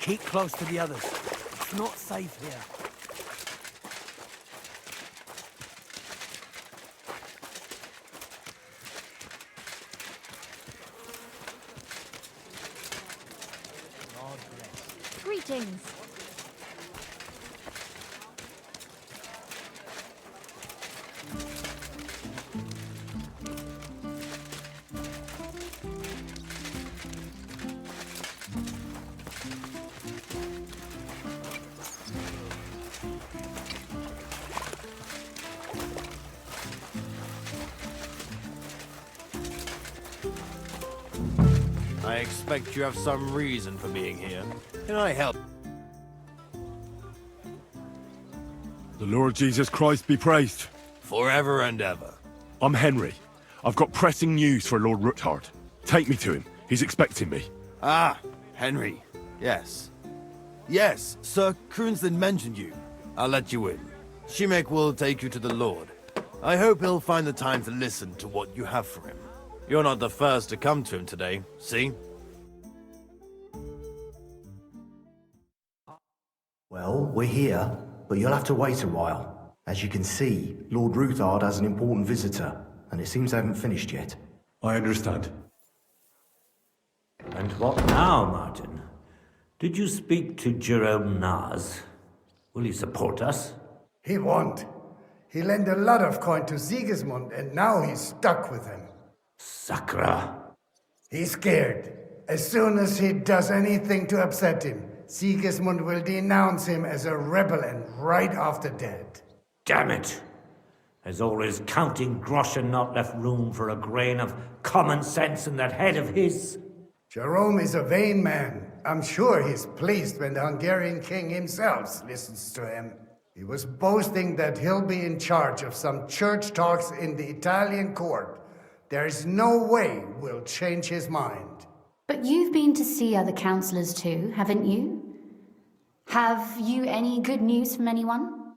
Keep close to the others. It's not safe here. Greetings. I expect you have some reason for being here. Can I help? The Lord Jesus Christ be praised. Forever and ever. I'm Henry. I've got pressing news for Lord Ruthard. Take me to him. He's expecting me. Ah, Henry. Yes. Yes, Sir Kroonslin mentioned you. I'll let you in. Shimek will take you to the Lord. I hope he'll find the time to listen to what you have for him. You're not the first to come to him today, see? Well, we're here, but you'll have to wait a while. As you can see, Lord Ruthard has an important visitor, and it seems they haven't finished yet. I understand. And what now, Martin? Did you speak to Jerome Naz? Will he support us? He won't. He lent a lot of coin to Sigismund, and now he's stuck with him. Sakra! He's scared. As soon as he does anything to upset him, Sigismund will denounce him as a rebel and right off the dead. Damn it! Has all his counting groschen not left room for a grain of common sense in that head of his? Jerome is a vain man. I'm sure he's pleased when the Hungarian king himself listens to him. He was boasting that he'll be in charge of some church talks in the Italian court. There is no way we'll change his mind. But you've been to see other councillors too, haven't you? Have you any good news from anyone?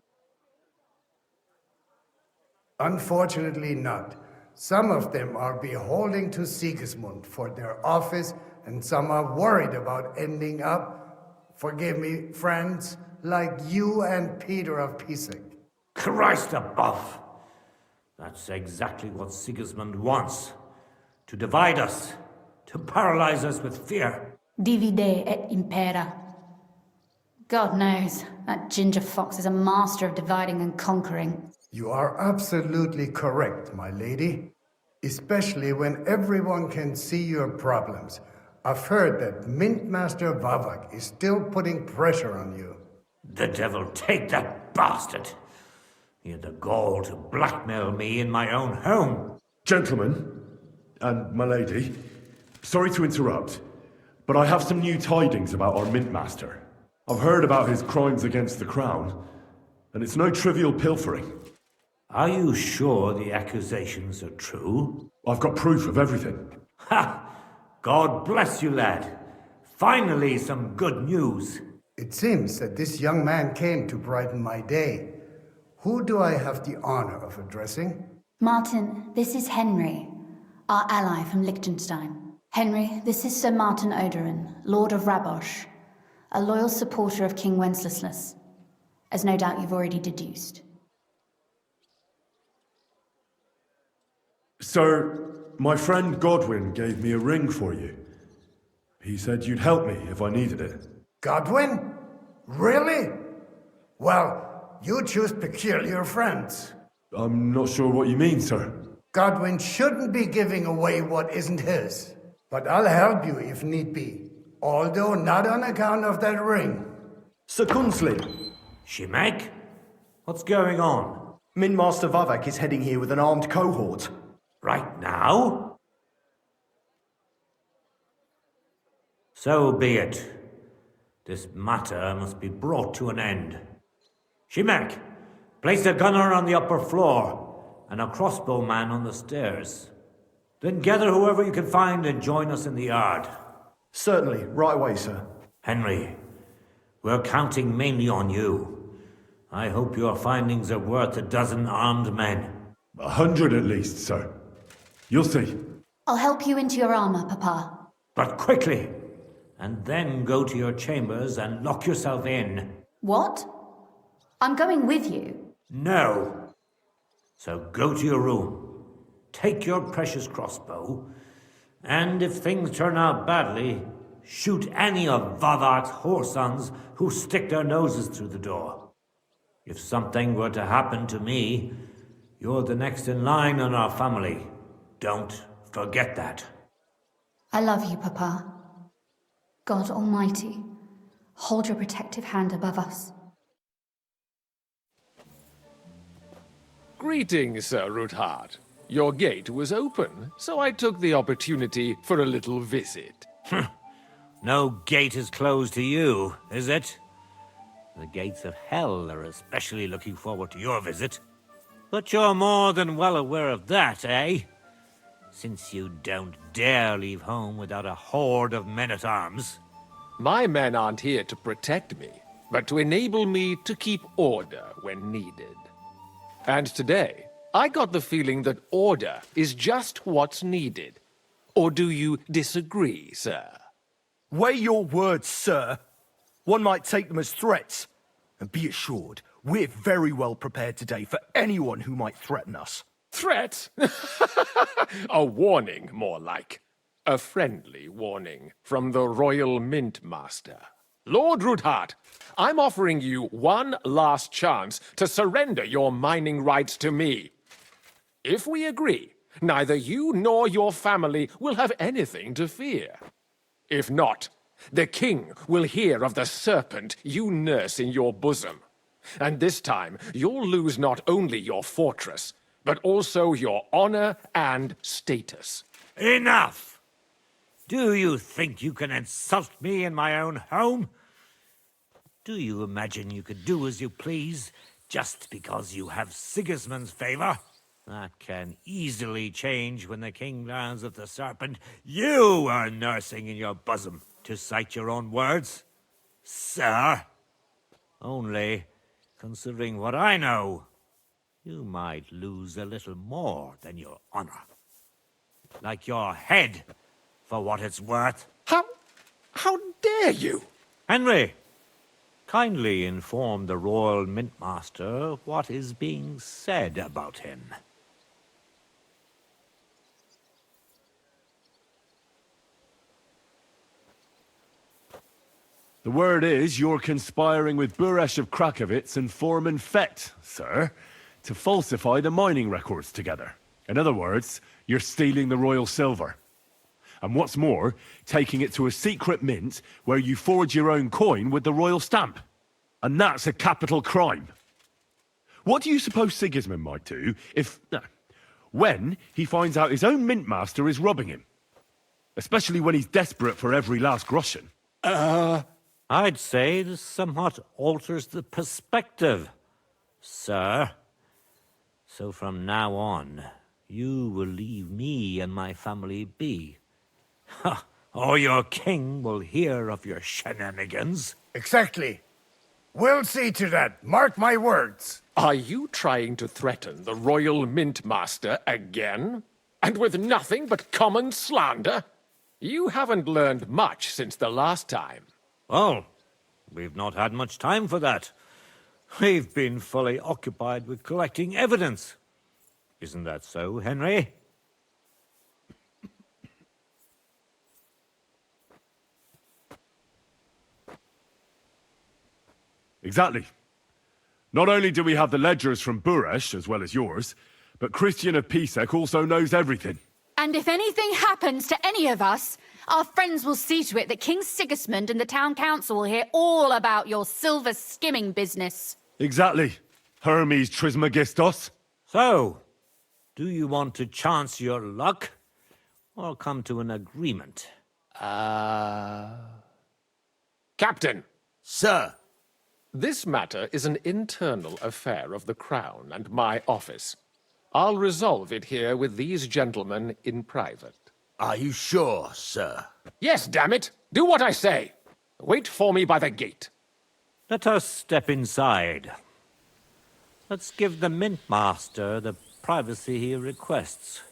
Unfortunately not. Some of them are beholden to Sigismund for their office, and some are worried about ending up, forgive me, friends, like you and Peter of Pisek. Christ above! That's exactly what Sigismund wants. To divide us. To paralyze us with fear. Divide et impera. God knows, that ginger fox is a master of dividing and conquering. You are absolutely correct, my lady. Especially when everyone can see your problems. I've heard that Mintmaster Vavak is still putting pressure on you. The devil take that bastard! He had the gall to blackmail me in my own home. Gentlemen, and my lady, sorry to interrupt, but I have some new tidings about our Mint Master. I've heard about his crimes against the Crown, and it's no trivial pilfering. Are you sure the accusations are true? I've got proof of everything. Ha! God bless you, lad. Finally, some good news. It seems that this young man came to brighten my day. Who do I have the honor of addressing? Martin, this is Henry, our ally from Liechtenstein. Henry, this is Sir Martin Oderin, Lord of Rabosh, a loyal supporter of King Wenceslas, as no doubt you've already deduced. Sir, my friend Godwin gave me a ring for you. He said you'd help me if I needed it. Godwin? Really? Well, you choose peculiar friends. I'm not sure what you mean, sir. Godwin shouldn't be giving away what isn't his. But I'll help you if need be. Although not on account of that ring. Sir Kunslin, Shimek? What's going on? Min Master Vavak is heading here with an armed cohort. Right now? So be it. This matter must be brought to an end. Shimek, place a gunner on the upper floor and a crossbowman on the stairs. Then gather whoever you can find and join us in the yard. Certainly, right away, sir. Henry, we're counting mainly on you. I hope your findings are worth a dozen armed men. 100 at least, sir. You'll see. I'll help you into your armor, Papa. But quickly! and then go to your chambers and lock yourself in. What? I'm going with you. No. So go to your room, take your precious crossbow, and if things turn out badly, shoot any of Vavark's whoresons who stick their noses through the door. If something were to happen to me, you're the next in line in our family. Don't forget that. I love you, Papa. God Almighty, hold your protective hand above us. Greetings, Sir Ruthard. Your gate was open, so I took the opportunity for a little visit. No gate is closed to you, is it? The gates of hell are especially looking forward to your visit. But you're more than well aware of that, eh? Since you don't dare leave home without a horde of men-at-arms. My men aren't here to protect me, but to enable me to keep order when needed. And today, I got the feeling that order is just what's needed. Or do you disagree, sir? Weigh your words, sir. One might take them as threats. And be assured, we're very well prepared today for anyone who might threaten us. Threat? A warning, more like. A friendly warning from the Royal Mint Master. Lord Ruthard, I'm offering you one last chance to surrender your mining rights to me. If we agree, neither you nor your family will have anything to fear. If not, the king will hear of the serpent you nurse in your bosom. And this time, you'll lose not only your fortress, but also your honor and status. Enough! Do you think you can insult me in my own home? Do you imagine you could do as you please just because you have Sigismund's favor? That can easily change when the king learns of the serpent you are nursing in your bosom, to cite your own words, sir. Only, considering what I know, you might lose a little more than your honor. Like your head, for what it's worth. How dare you? Henry, kindly inform the Royal Mintmaster what is being said about him. The word is you're conspiring with Buresh of Krakowitz and Foreman Fett, sir, to falsify the mining records together. In other words, you're stealing the royal silver. And what's more, taking it to a secret mint where you forge your own coin with the royal stamp. And that's a capital crime. What do you suppose Sigismund might do when he finds out his own mint master is robbing him? Especially when he's desperate for every last groschen. I'd say this somewhat alters the perspective, sir. So from now on, you will leave me and my family be. Or your king will hear of your shenanigans. Exactly. We'll see to that. Mark my words. Are you trying to threaten the Royal Mint Master again? And with nothing but common slander? You haven't learned much since the last time. Well, we've not had much time for that. We've been fully occupied with collecting evidence. Isn't that so, Henry? Exactly. Not only do we have the ledgers from Buresh, as well as yours, but Christian of Pisek also knows everything. And if anything happens to any of us, our friends will see to it that King Sigismund and the town council will hear all about your silver skimming business. Exactly. Hermes Trismegistos. So, do you want to chance your luck, or come to an agreement? Captain, Sir, this matter is an internal affair of the Crown and my office. I'll resolve it here with these gentlemen in private. are you sure, sir? Yes, damn it! Do what I say! Wait for me by the gate. Let us step inside. Let's give the Mint Master the privacy he requests.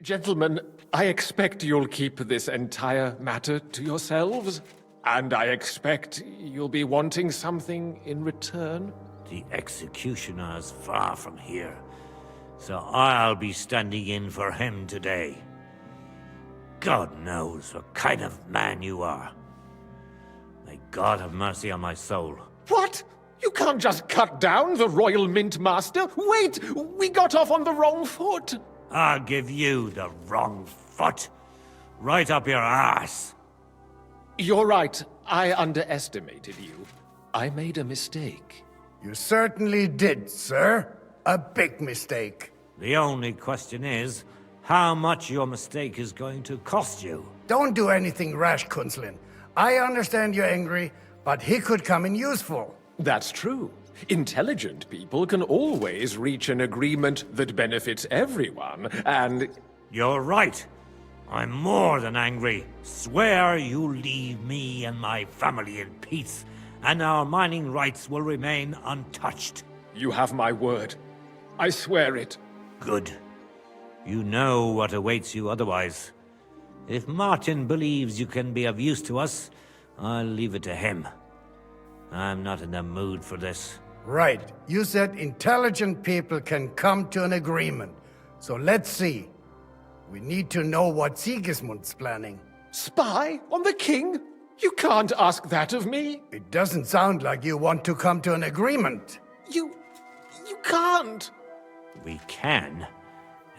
Gentlemen, I expect you'll keep this entire matter to yourselves, and I expect you'll be wanting something in return. The executioner is far from here, so I'll be standing in for him today. God knows what kind of man you are. May God have mercy on my soul. What? You can't just cut down the Royal Mint Master. Wait! We got off on the wrong foot. I'll give you the wrong foot. Right up your ass. You're right. I underestimated you. I made a mistake. You certainly did, sir. A big mistake. The only question is, how much your mistake is going to cost you. Don't do anything rash, Kunslin. I understand you're angry, but he could come in useful. That's true. Intelligent people can always reach an agreement that benefits everyone, and... You're right. I'm more than angry. Swear you leave me and my family in peace, and our mining rights will remain untouched. You have my word. I swear it. Good. You know what awaits you otherwise. If Martin believes you can be of use to us, I'll leave it to him. I'm not in the mood for this. Right. You said intelligent people can come to an agreement. So let's see. We need to know what Sigismund's planning. Spy on the king? You can't ask that of me. It doesn't sound like you want to come to an agreement. You can't. We can,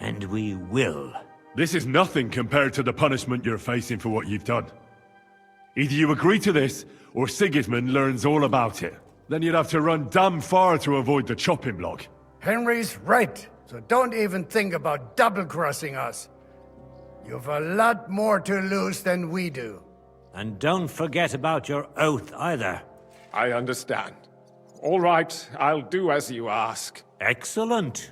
and we will. This is nothing compared to the punishment you're facing for what you've done. Either you agree to this, or Sigismund learns all about it. Then you'd have to run damn far to avoid the chopping block. Henry's right, so don't even think about double-crossing us. You've a lot more to lose than we do. And don't forget about your oath either. I understand. All right, I'll do as you ask. Excellent.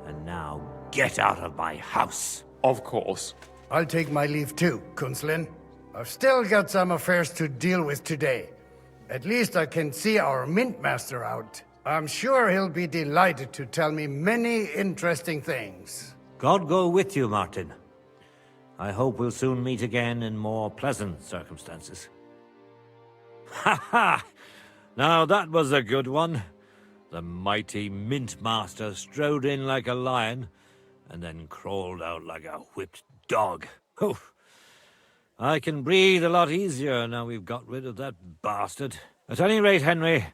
And now get out of my house. Of course. I'll take my leave too, Kunslin. I've still got some affairs to deal with today. At least I can see our Mint Master out. I'm sure he'll be delighted to tell me many interesting things. God go with you, Martin. I hope we'll soon meet again in more pleasant circumstances. Ha ha! Now that was a good one. The mighty Mint Master strode in like a lion, and then crawled out like a whipped dog. Oof. I can breathe a lot easier now we've got rid of that bastard. At any rate, Henry,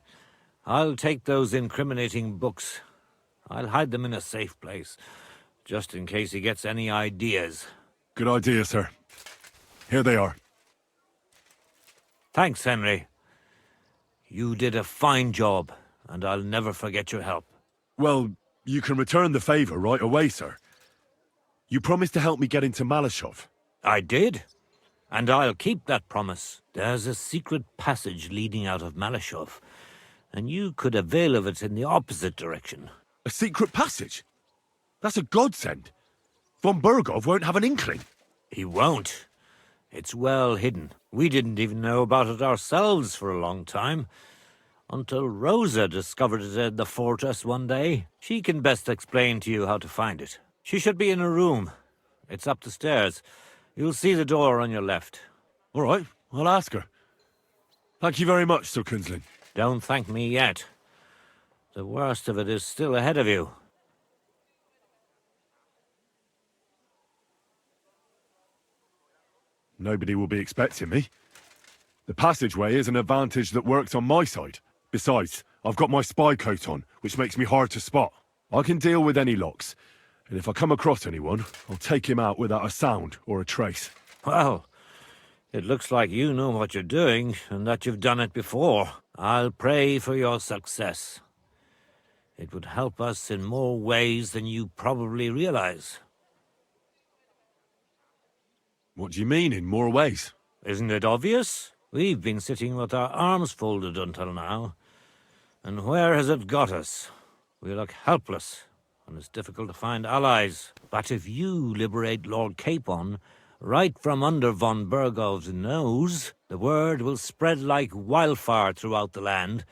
I'll take those incriminating books. I'll hide them in a safe place, just in case he gets any ideas. Good idea, sir. Here they are. Thanks, Henry. You did a fine job, and I'll never forget your help. Well, you can return the favor right away, sir. You promised to help me get into Malashov. I did, and I'll keep that promise. There's a secret passage leading out of Malashov, and you could avail of it in the opposite direction. A secret passage? That's a godsend. Von Bergov won't have an inkling. He won't. It's well hidden. We didn't even know about it ourselves for a long time, until Rosa discovered it in the fortress one day. She can best explain to you how to find it. She should be in her room. It's up the stairs. You'll see the door on your left. All right, I'll ask her. Thank you very much, Sir Kunslin. Don't thank me yet. The worst of it is still ahead of you. Nobody will be expecting me. The passageway is an advantage that works on my side. Besides, I've got my spy coat on, which makes me hard to spot. I can deal with any locks, and if I come across anyone, I'll take him out without a sound or a trace. Well, it looks like you know what you're doing, and that you've done it before. I'll pray for your success. It would help us in more ways than you probably realize. What do you mean, in more ways? Isn't it obvious? We've been sitting with our arms folded until now. And where has it got us? We look helpless, and it's difficult to find allies. But if you liberate Lord Capon, right from under von Bergov's nose, the word will spread like wildfire throughout the land,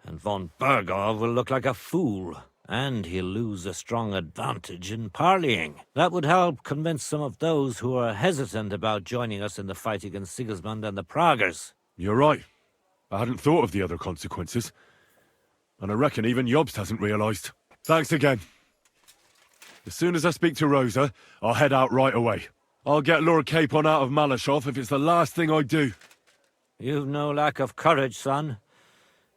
and von Bergov will look like a fool, And he'll lose a strong advantage in parleying. That would help convince some of those who are hesitant about joining us in the fight against Sigismund and the Praguers. You're right. I hadn't thought of the other consequences. And I reckon even Jobst hasn't realized. Thanks again. As soon as I speak to Rosa, I'll head out right away. I'll get Lord Capon out of Malashov if it's the last thing I do. You've no lack of courage, son.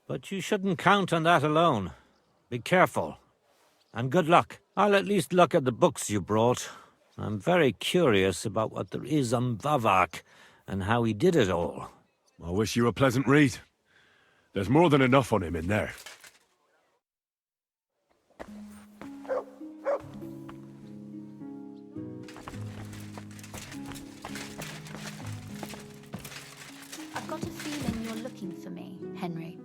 But you shouldn't count on that alone. Be careful. And good luck. I'll at least look at the books you brought. I'm very curious about what there is on Vavak and how he did it all. I wish you a pleasant read. There's more than enough on him in there. I've got a feeling you're looking for me, Henry.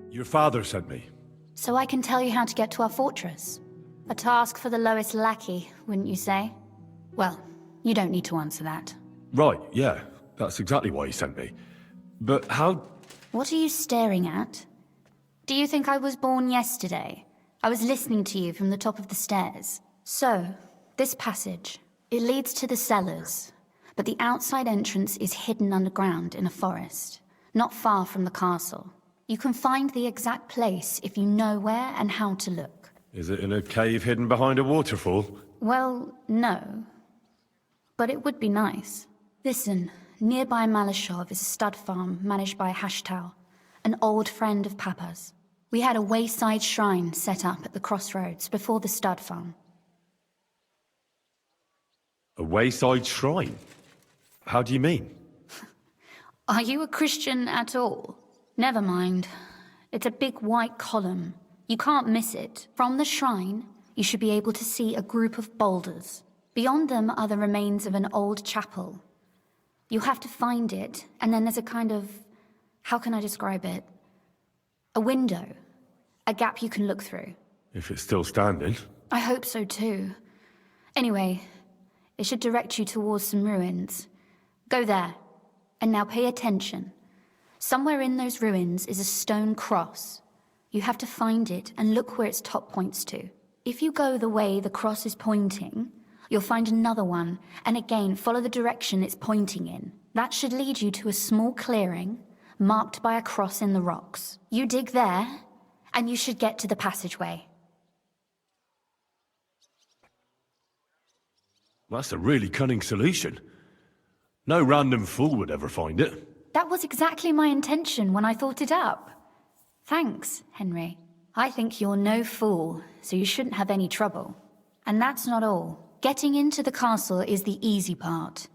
Your father sent me. So I can tell you how to get to our fortress. A task for the lowest lackey, wouldn't you say? Well, you don't need to answer that. Right, yeah. That's exactly why he sent me. But how... What are you staring at? Do you think I was born yesterday? I was listening to you from the top of the stairs. So, this passage, it leads to the cellars, but the outside entrance is hidden underground in a forest, not far from the castle. You can find the exact place if you know where and how to look. Is it in a cave hidden behind a waterfall? Well, no. But it would be nice. Listen, nearby Malashov is a stud farm managed by Hashtal, an old friend of Papa's. We had a wayside shrine set up at the crossroads before the stud farm. A wayside shrine? How do you mean? Are you a Christian at all? Never mind. It's a big white column. You can't miss it. From the shrine, you should be able to see a group of boulders. Beyond them are the remains of an old chapel. You have to find it, and then there's a kind of... how can I describe it? A window. A gap you can look through. If it's still standing. I hope so too. Anyway, it should direct you towards some ruins. Go there. And now pay attention. Somewhere in those ruins is a stone cross. You have to find it and look where its top points to. If you go the way the cross is pointing, you'll find another one, and again follow the direction it's pointing in. That should lead you to a small clearing, marked by a cross in the rocks. You dig there, and you should get to the passageway. That's a really cunning solution. No random fool would ever find it. That was exactly my intention when I thought it up. Thanks, Henry. I think you're no fool, so you shouldn't have any trouble. And that's not all. Getting into the castle is the easy part.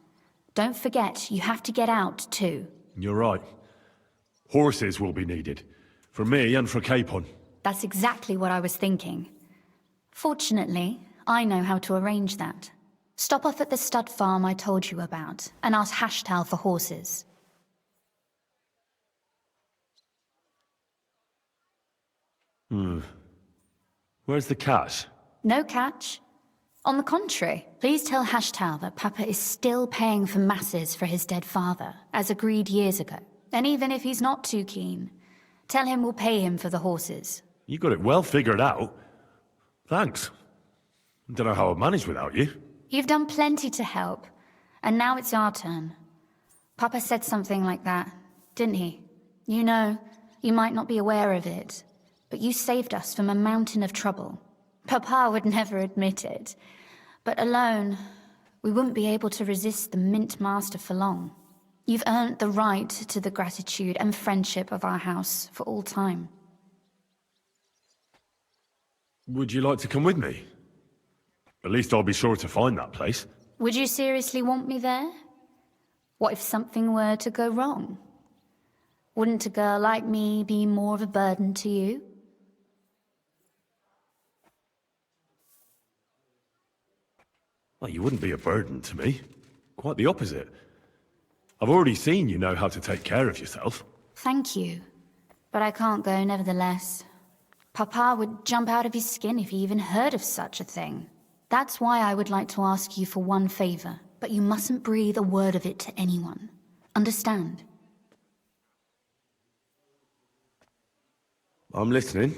Don't forget, you have to get out too. You're right. Horses will be needed. For me and for Capon. That's exactly what I was thinking. Fortunately, I know how to arrange that. Stop off at the stud farm I told you about, and ask Hashtal for horses. Where's the catch? No catch. On the contrary, please tell Hashtal that Papa is still paying for masses for his dead father, as agreed years ago. And even if he's not too keen, tell him we'll pay him for the horses. You got it well figured out. Thanks. Don't know how I'd manage without you. You've done plenty to help, and now it's our turn. Papa said something like that, didn't he? You know, you might not be aware of it, but you saved us from a mountain of trouble. Papa would never admit it, but alone, we wouldn't be able to resist the Mint Master for long. You've earned the right to the gratitude and friendship of our house for all time. Would you like to come with me? At least I'll be sure to find that place. Would you seriously want me there? What if something were to go wrong? Wouldn't a girl like me be more of a burden to you? Well, you wouldn't be a burden to me. Quite the opposite. I've already seen you know how to take care of yourself. Thank you. But I can't go nevertheless. Papa would jump out of his skin if he even heard of such a thing. That's why I would like to ask you for one favor, but you mustn't breathe a word of it to anyone. Understand? I'm listening.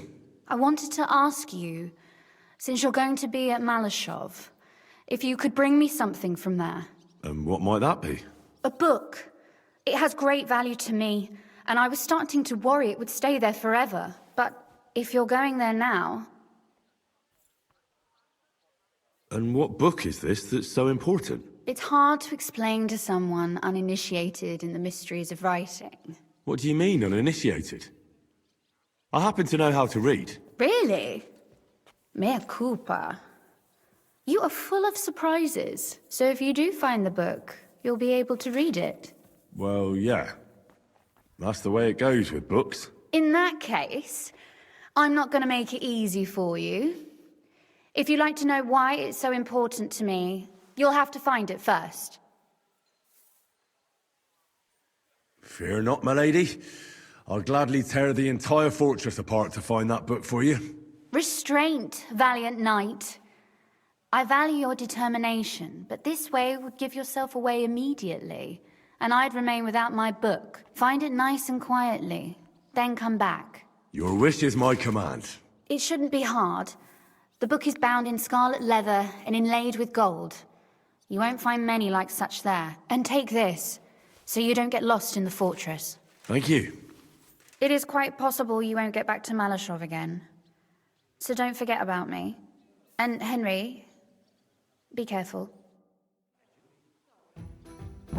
I wanted to ask you, since you're going to be at Malashov, if you could bring me something from there. And what might that be? A book. It has great value to me, and I was starting to worry it would stay there forever. But if you're going there now... And what book is this that's so important? It's hard to explain to someone uninitiated in the mysteries of writing. What do you mean, uninitiated? I happen to know how to read. Really? Mea culpa. You are full of surprises, so if you do find the book, you'll be able to read it. Well, yeah. That's the way it goes with books. In that case, I'm not going to make it easy for you. If you'd like to know why it's so important to me, you'll have to find it first. Fear not, my lady. I'll gladly tear the entire fortress apart to find that book for you. Restraint, valiant knight. I value your determination, but this way would give yourself away immediately, and I'd remain without my book. Find it nice and quietly, then come back. Your wish is my command. It shouldn't be hard. The book is bound in scarlet leather and inlaid with gold. You won't find many like such there. And take this, so you don't get lost in the fortress. Thank you. It is quite possible you won't get back to Malashov again. So don't forget about me. And Henry, be careful. I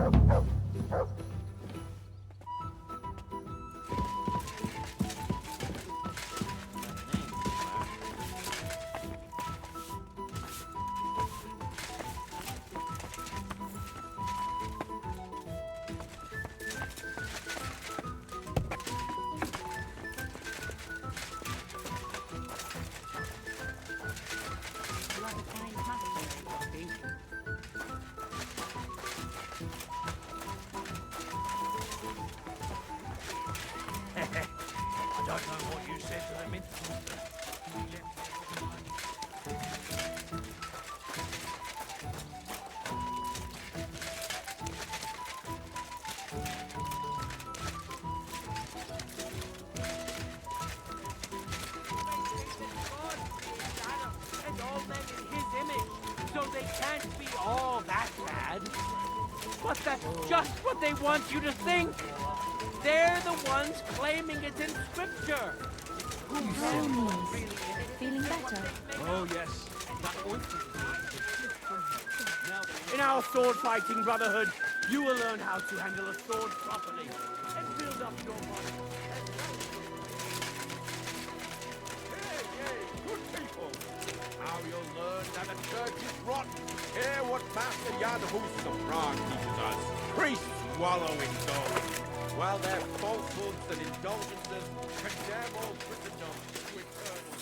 don't know what you said to them. So they can't be all that bad. But that's just what they want you to think. They're the ones claiming it's in scripture. Feeling better? Oh, yes. In our sword-fighting brotherhood, you will learn how to handle a sword properly and build up your body. Hey, good people. Now you'll learn that the church is rotten. Hear what Master Jan Hus of Prague teaches us. Priests wallow in gold, while their falsehoods and indulgences condemn all Christendom to eternal torment.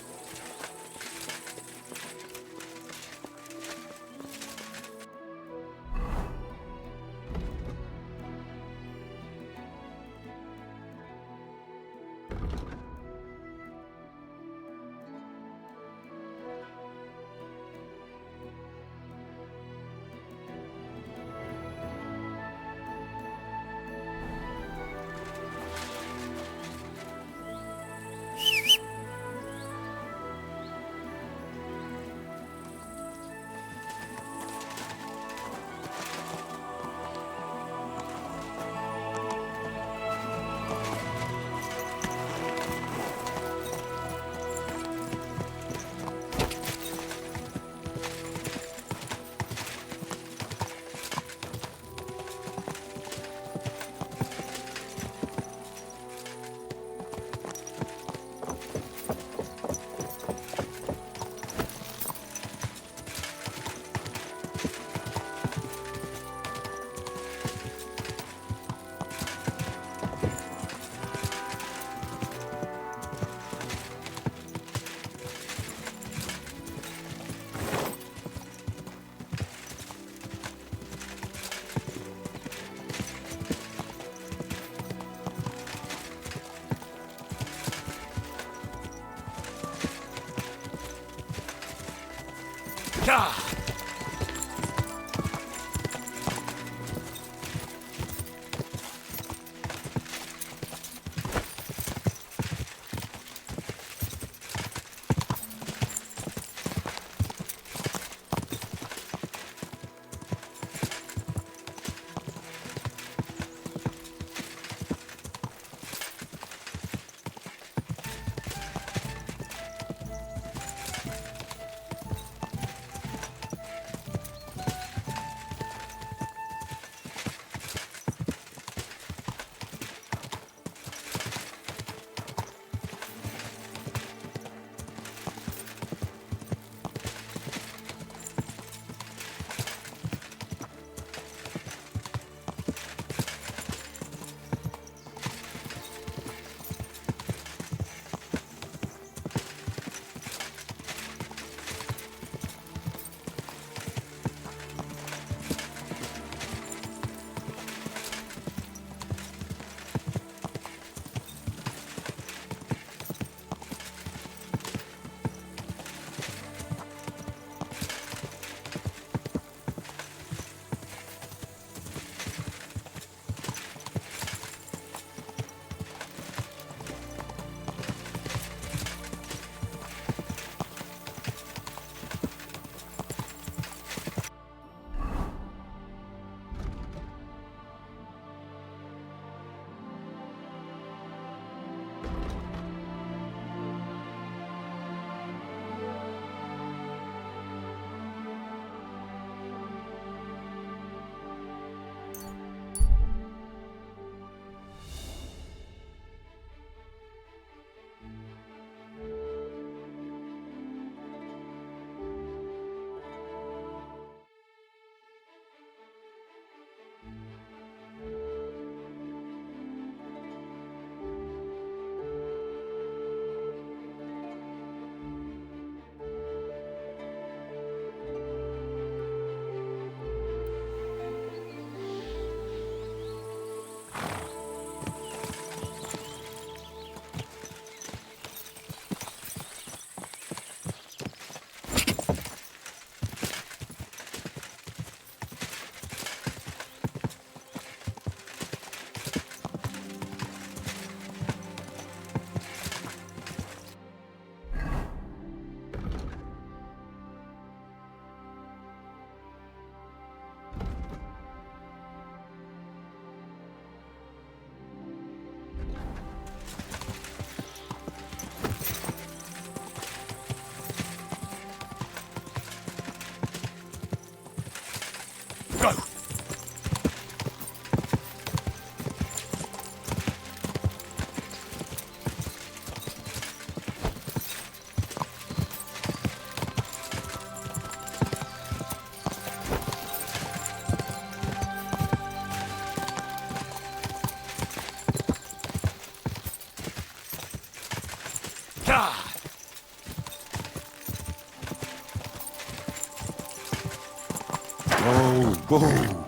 Oh, whoa.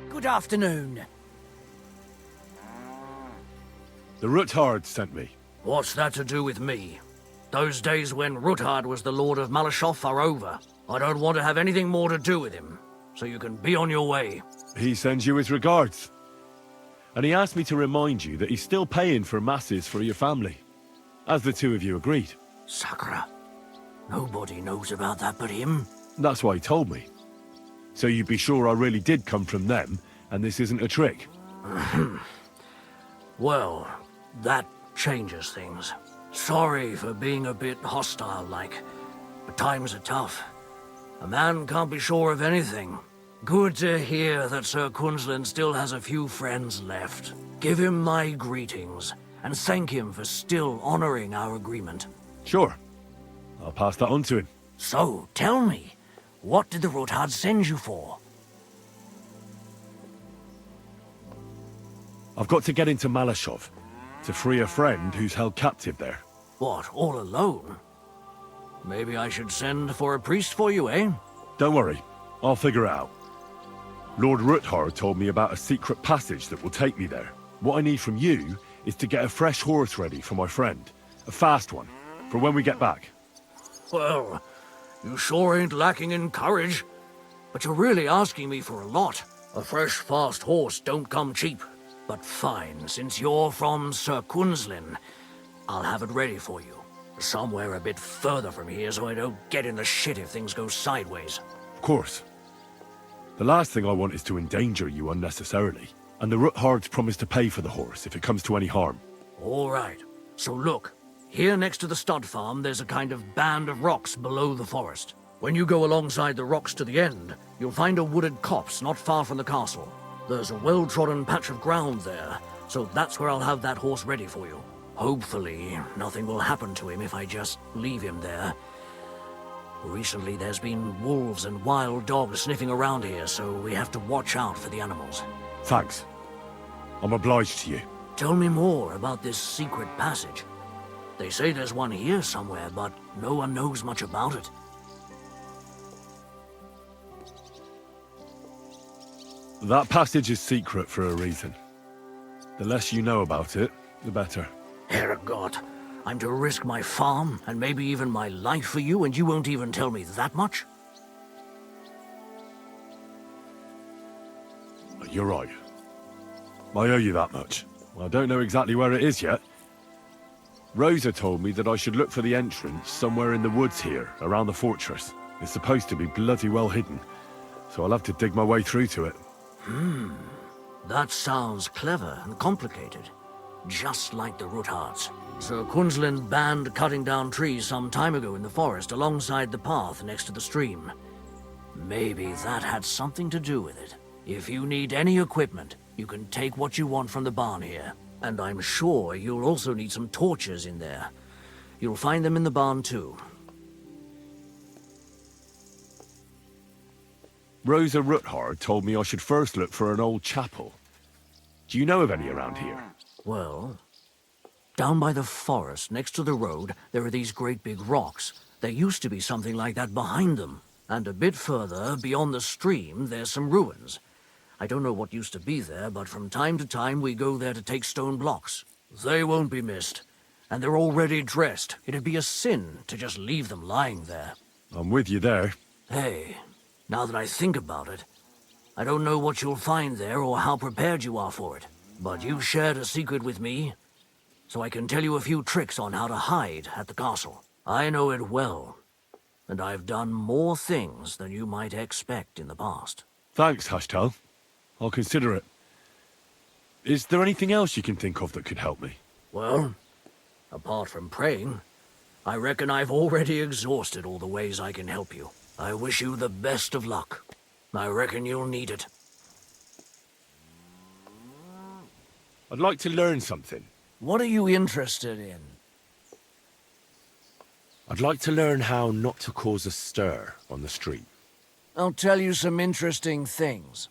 Good afternoon. The Ruthard sent me. What's that to do with me? Those days when Ruthard was the Lord of Malashoff are over. I don't want to have anything more to do with him, so you can be on your way. He sends you his regards. And he asked me to remind you that he's still paying for masses for your family, as the two of you agreed. Sakura. Nobody knows about that but him. That's why he told me. So you'd be sure I really did come from them, and this isn't a trick. Well, that changes things. Sorry for being a bit hostile-like, but times are tough. A man can't be sure of anything. Good to hear that Sir Quinlan still has a few friends left. Give him my greetings, and thank him for still honoring our agreement. Sure. I'll pass that on to him. So, tell me, what did the Ruthard send you for? I've got to get into Malashov, to free a friend who's held captive there. What, all alone? Maybe I should send for a priest for you, eh? Don't worry, I'll figure it out. Lord Ruthard told me about a secret passage that will take me there. What I need from you is to get a fresh horse ready for my friend. A fast one, for when we get back. Well, you sure ain't lacking in courage. But you're really asking me for a lot. A fresh, fast horse don't come cheap. But fine, since you're from Sir Quinlan, I'll have it ready for you. Somewhere a bit further from here so I don't get in the shit if things go sideways. Of course. The last thing I want is to endanger you unnecessarily. And the Ruthards promise to pay for the horse if it comes to any harm. All right. So look, here next to the stud farm there's a kind of band of rocks below the forest. When you go alongside the rocks to the end, you'll find a wooded copse not far from the castle. There's a well-trodden patch of ground there, so that's where I'll have that horse ready for you. Hopefully, nothing will happen to him if I just leave him there. Recently, there's been wolves and wild dogs sniffing around here, so we have to watch out for the animals. Thanks. I'm obliged to you. Tell me more about this secret passage. They say there's one here somewhere, but no one knows much about it. That passage is secret for a reason. The less you know about it, the better. Herregott, I'm to risk my farm and maybe even my life for you, and you won't even tell me that much? You're right. I owe you that much. I don't know exactly where it is yet. Rosa told me that I should look for the entrance somewhere in the woods here, around the fortress. It's supposed to be bloody well hidden, so I'll have to dig my way through to it. That sounds clever and complicated. Just like the Ruthards. Sir Quinlan banned cutting down trees some time ago in the forest alongside the path next to the stream. Maybe that had something to do with it. If you need any equipment, you can take what you want from the barn here. And I'm sure you'll also need some torches in there. You'll find them in the barn too. Rosa Ruthard told me I should first look for an old chapel. Do you know of any around here? Well, down by the forest, next to the road, there are these great big rocks. There used to be something like that behind them. And a bit further, beyond the stream, there's some ruins. I don't know what used to be there, but from time to time we go there to take stone blocks. They won't be missed. And they're already dressed. It'd be a sin to just leave them lying there. I'm with you there. Hey, now that I think about it, I don't know what you'll find there or how prepared you are for it. But you shared a secret with me, so I can tell you a few tricks on how to hide at the castle. I know it well, and I've done more things than you might expect in the past. Thanks, Hashtal. I'll consider it. Is there anything else you can think of that could help me? Well, apart from praying, I reckon I've already exhausted all the ways I can help you. I wish you the best of luck. I reckon you'll need it. I'd like to learn something. What are you interested in? I'd like to learn how not to cause a stir on the street. I'll tell you some interesting things.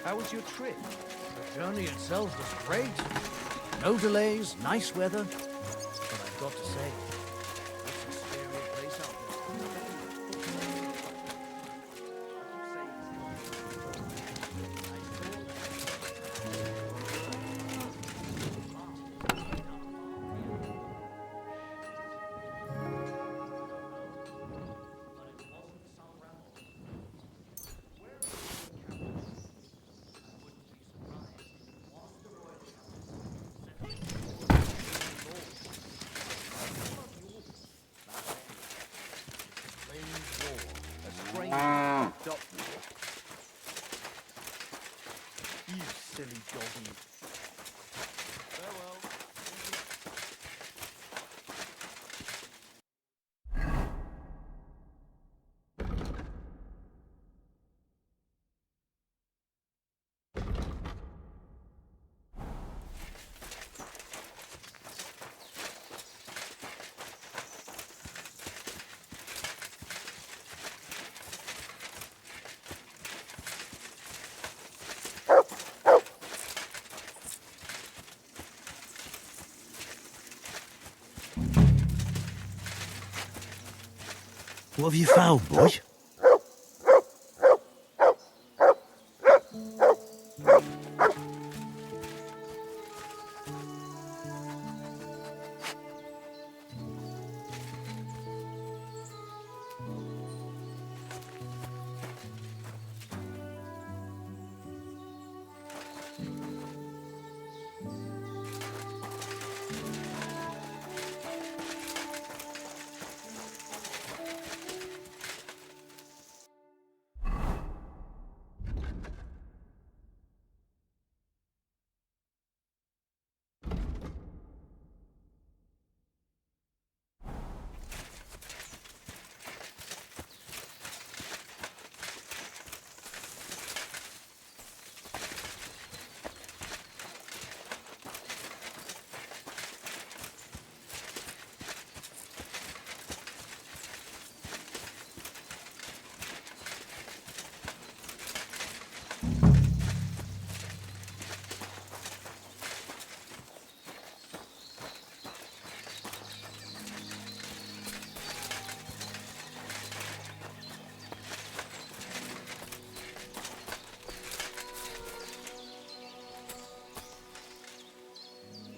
How was your trip? The journey itself was great. No delays, nice weather. But I've got to say, it's a scary place out there. You silly doggy. Farewell. What have you found, boy?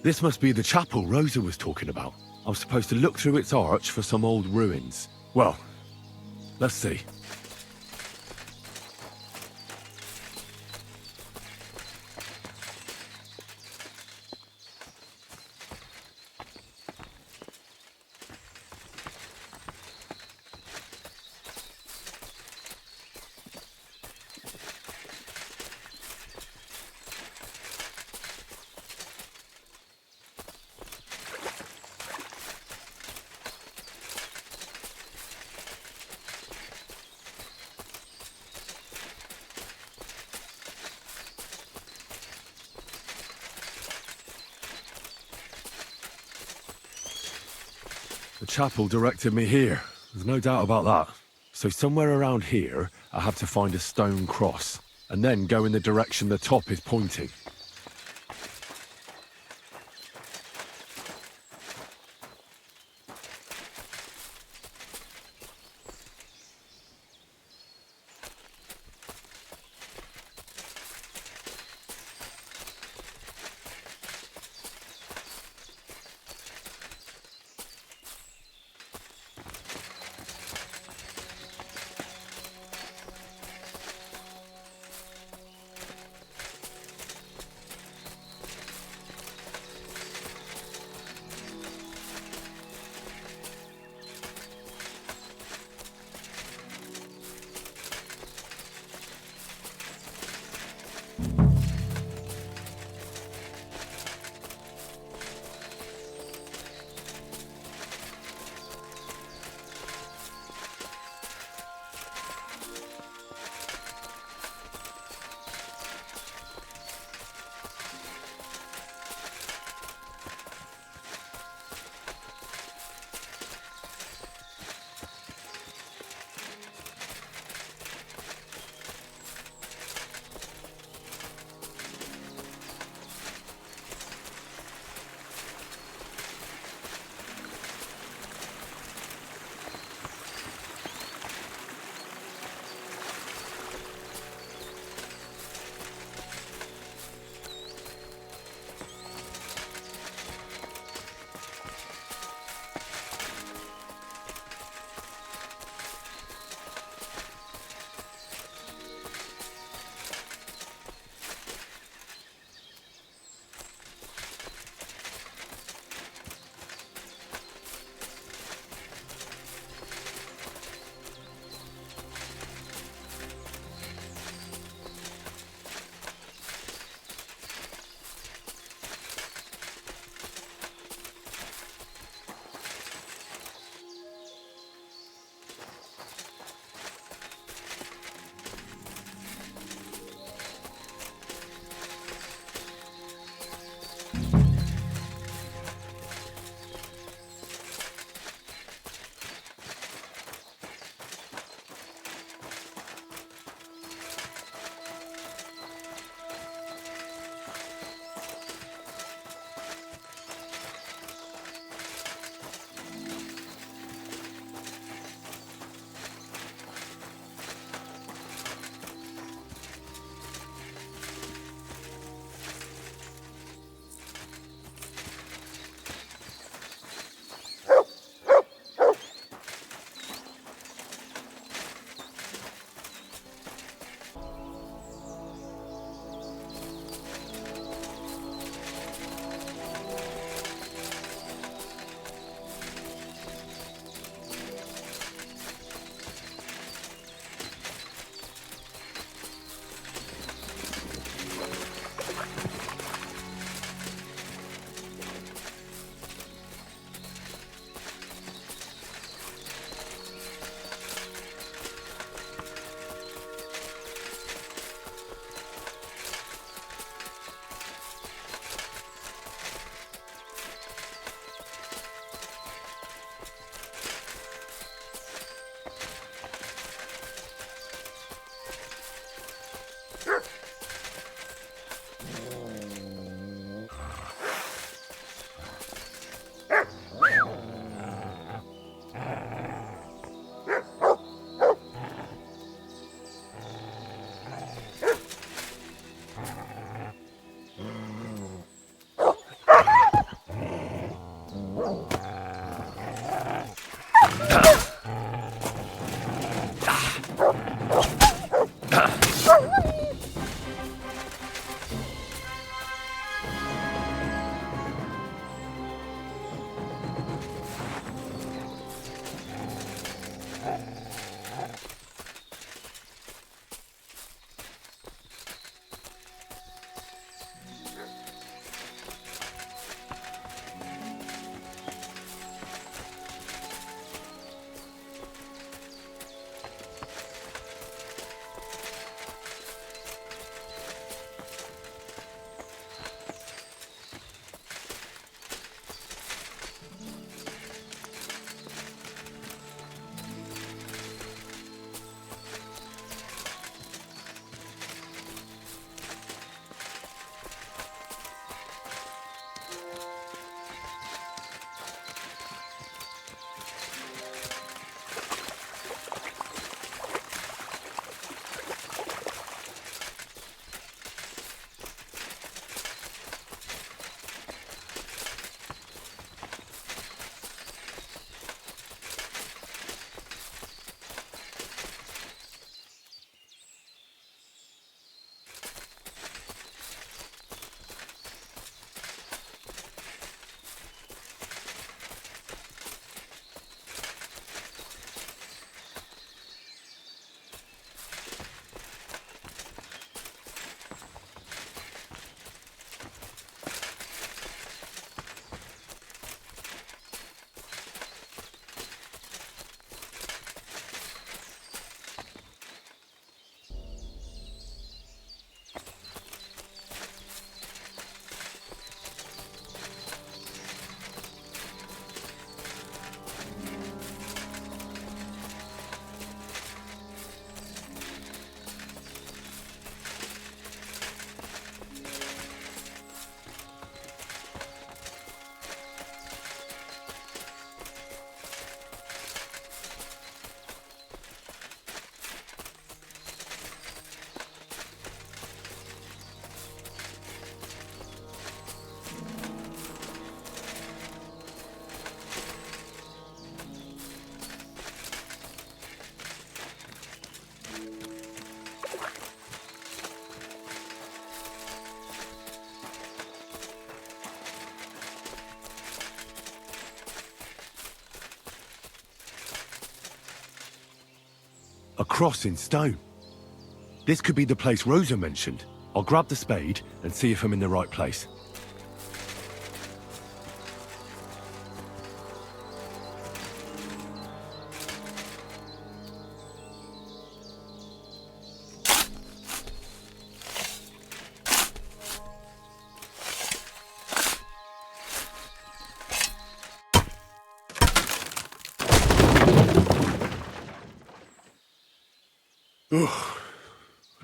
This must be the chapel Rosa was talking about. I was supposed to look through its arch for some old ruins. Well, let's see. The chapel directed me here. There's no doubt about that. So somewhere around here, I have to find a stone cross, and then go in the direction the top is pointing. A cross in stone. This could be the place Rosa mentioned. I'll grab the spade and see if I'm in the right place.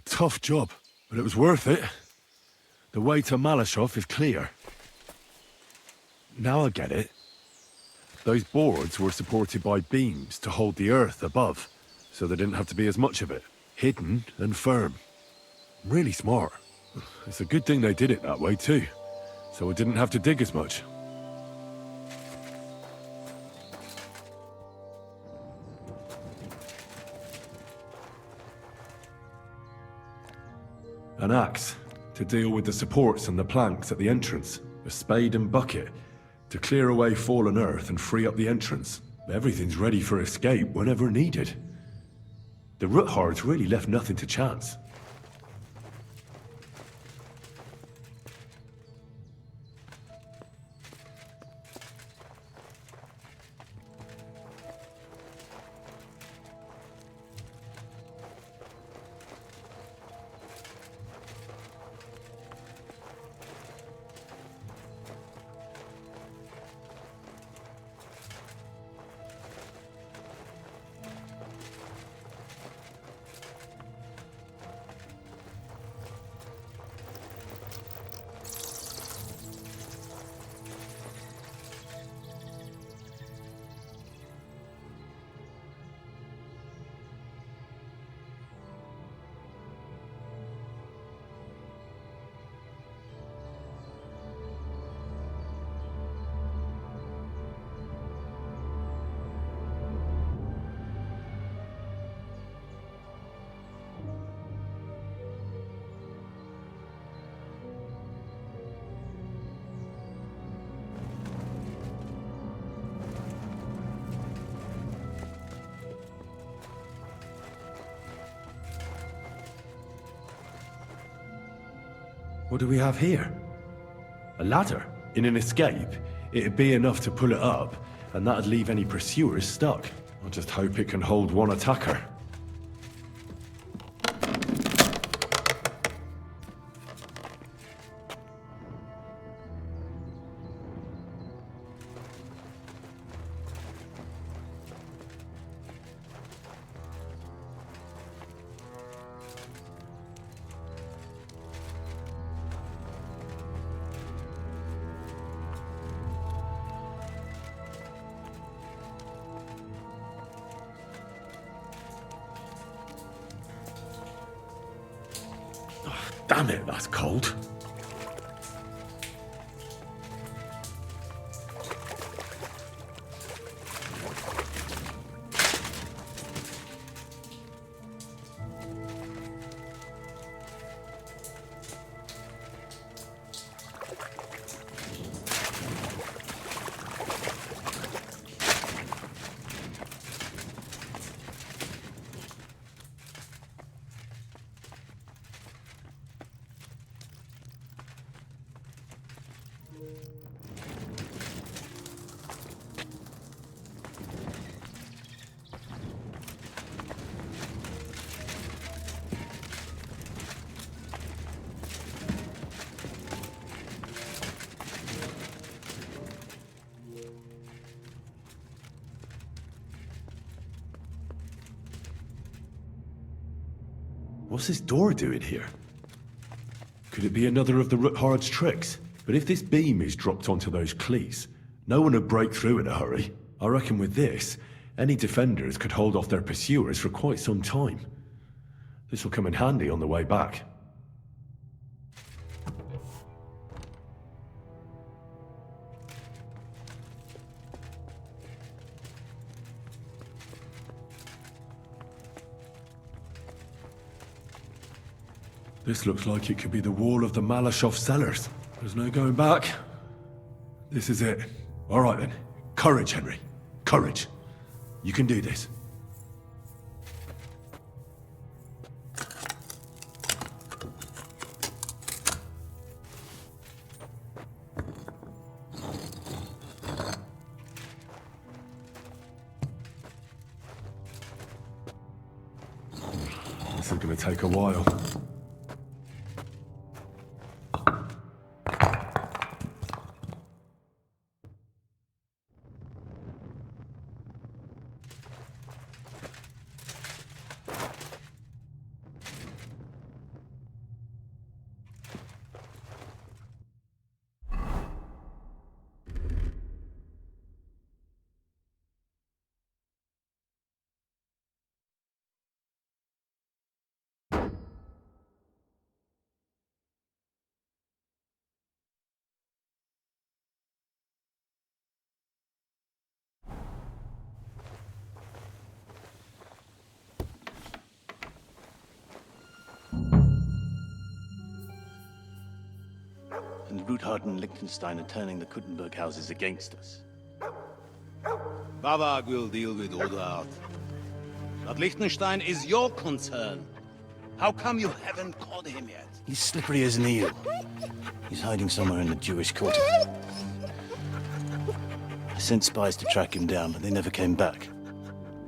Tough job, but it was worth it. The way to Malashov is clear. Now I get it. Those boards were supported by beams to hold the earth above, so there didn't have to be as much of it. Hidden and firm. Really smart. It's a good thing they did it that way too, so I didn't have to dig as much. An axe to deal with the supports and the planks at the entrance. A spade and bucket to clear away fallen earth and free up the entrance. Everything's ready for escape whenever needed. The Roothards really left nothing to chance. What do we have here? A ladder? In an escape, it'd be enough to pull it up, and that'd leave any pursuers stuck. I just hope it can hold one attacker. Damn it, that's cold. What's this door doing here? Could it be another of the Roothard's tricks? But if this beam is dropped onto those cleats, no one would break through in a hurry. I reckon with this, any defenders could hold off their pursuers for quite some time. This will come in handy on the way back. This looks like it could be the wall of the Malashov cellars. There's no going back. This is it. All right then. Courage, Henry. Courage. You can do this. This is gonna take a while. And Ruthard and Liechtenstein are turning the Kuttenberg houses against us. Bavag will deal with Ruthard. But Liechtenstein is your concern. How come you haven't caught him yet? He's slippery as an eel. He's hiding somewhere in the Jewish quarter. I sent spies to track him down, but they never came back.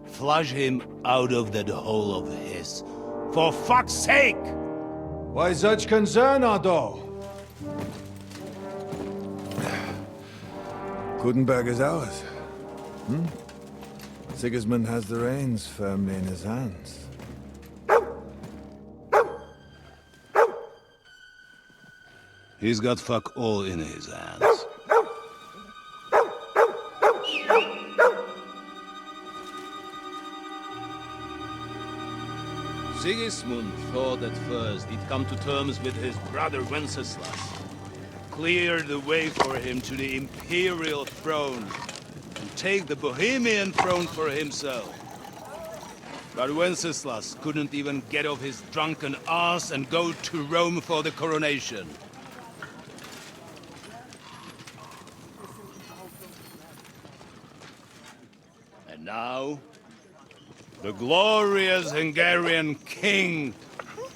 Flush him out of that hole of his. For fuck's sake! Why such concern, Otto? Kuttenberg is ours. Sigismund has the reins firmly in his hands. He's got fuck all in his hands. Sigismund thought at first he'd come to terms with his brother Wenceslas, clear the way for him to the imperial throne, and take the Bohemian throne for himself. But Wenceslas couldn't even get off his drunken ass and go to Rome for the coronation. And now, the glorious Hungarian king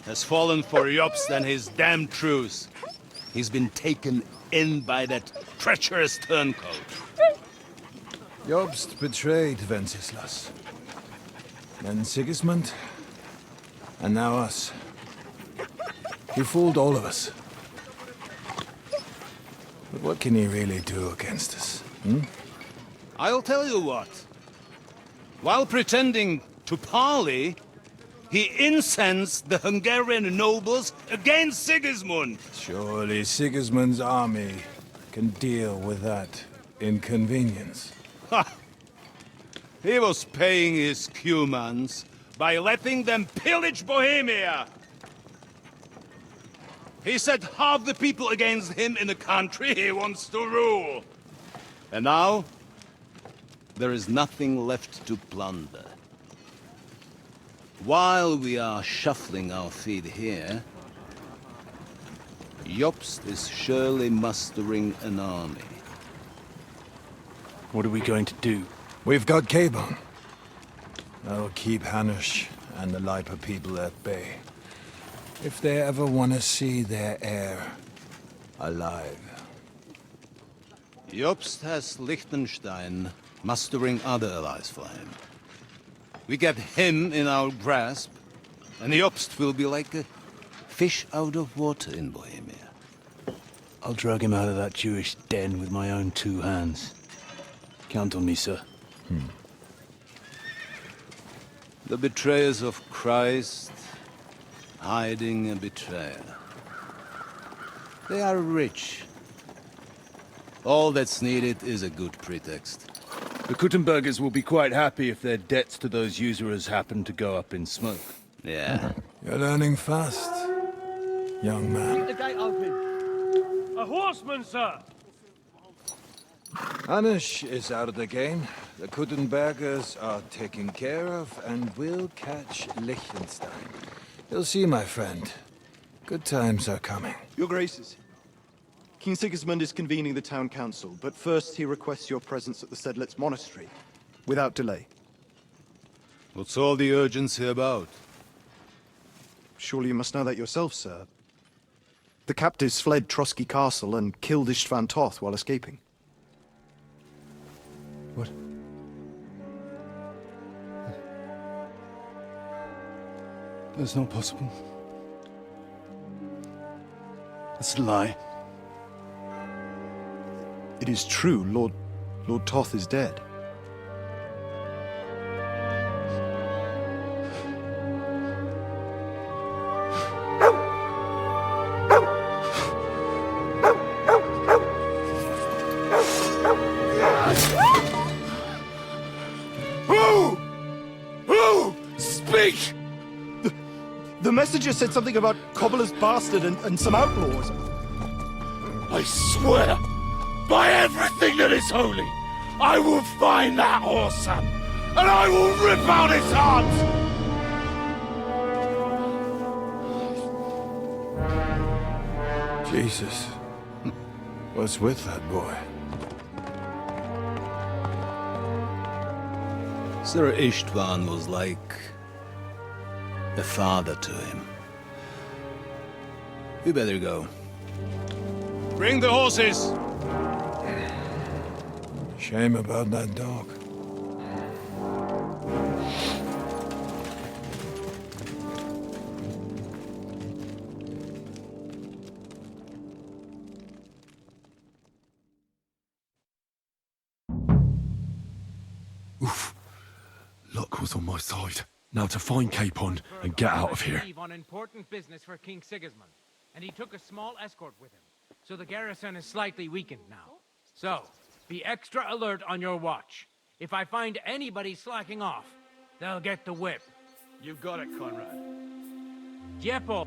has fallen for Jobst and his damn truce. He's been taken in by that treacherous turncoat. Jobst betrayed Wenceslas. Then Sigismund, and now us. He fooled all of us. But what can he really do against us, I'll tell you what. While pretending to parley, he incensed the Hungarian nobles against Sigismund. Surely Sigismund's army can deal with that inconvenience. Ha! He was paying his Cumans by letting them pillage Bohemia. He set half the people against him in the country he wants to rule. And now, there is nothing left to plunder. While we are shuffling our feet here, Jobst is surely mustering an army. What are we going to do? We've got Cabon. That'll keep Hanush and the Lipa people at bay. If they ever want to see their heir alive. Jobst has Liechtenstein mustering other allies for him. We get him in our grasp, and Jobst will be like a fish out of water in Bohemia. I'll drag him out of that Jewish den with my own two hands. Count on me, sir. The betrayers of Christ, hiding a betrayer. They are rich. All that's needed is a good pretext. The Kuttenbergers will be quite happy if their debts to those usurers happen to go up in smoke. Yeah. You're learning fast, young man. Keep the gate open. A horseman, sir! Hanush is out of the game. The Kuttenbergers are taken care of, and we'll catch Liechtenstein. You'll see, my friend. Good times are coming. Your Graces, King Sigismund is convening the town council, but first he requests your presence at the Sedlitz monastery, without delay. What's all the urgency about? Surely you must know that yourself, sir. The captives fled Trotsky Castle and killed Istvan Toth while escaping. That's not possible. That's a lie. It is true, Lord Toth is dead. Who? Speak! The messenger said something about Cobbler's Bastard and some outlaws. I swear, by everything that is holy, I will find that whoreson, and I will rip out his heart! Jesus. What's with that boy? Sir Istvan was like a father to him. We better go. Bring the horses! Shame about that dog. Oof. Luck was on my side. Now to find Capon and get out of here. On important business for King Sigismund, and he took a small escort with him. So the garrison is slightly weakened now. So, be extra alert on your watch. If I find anybody slacking off, they'll get the whip. You got it, Conrad. Diepo!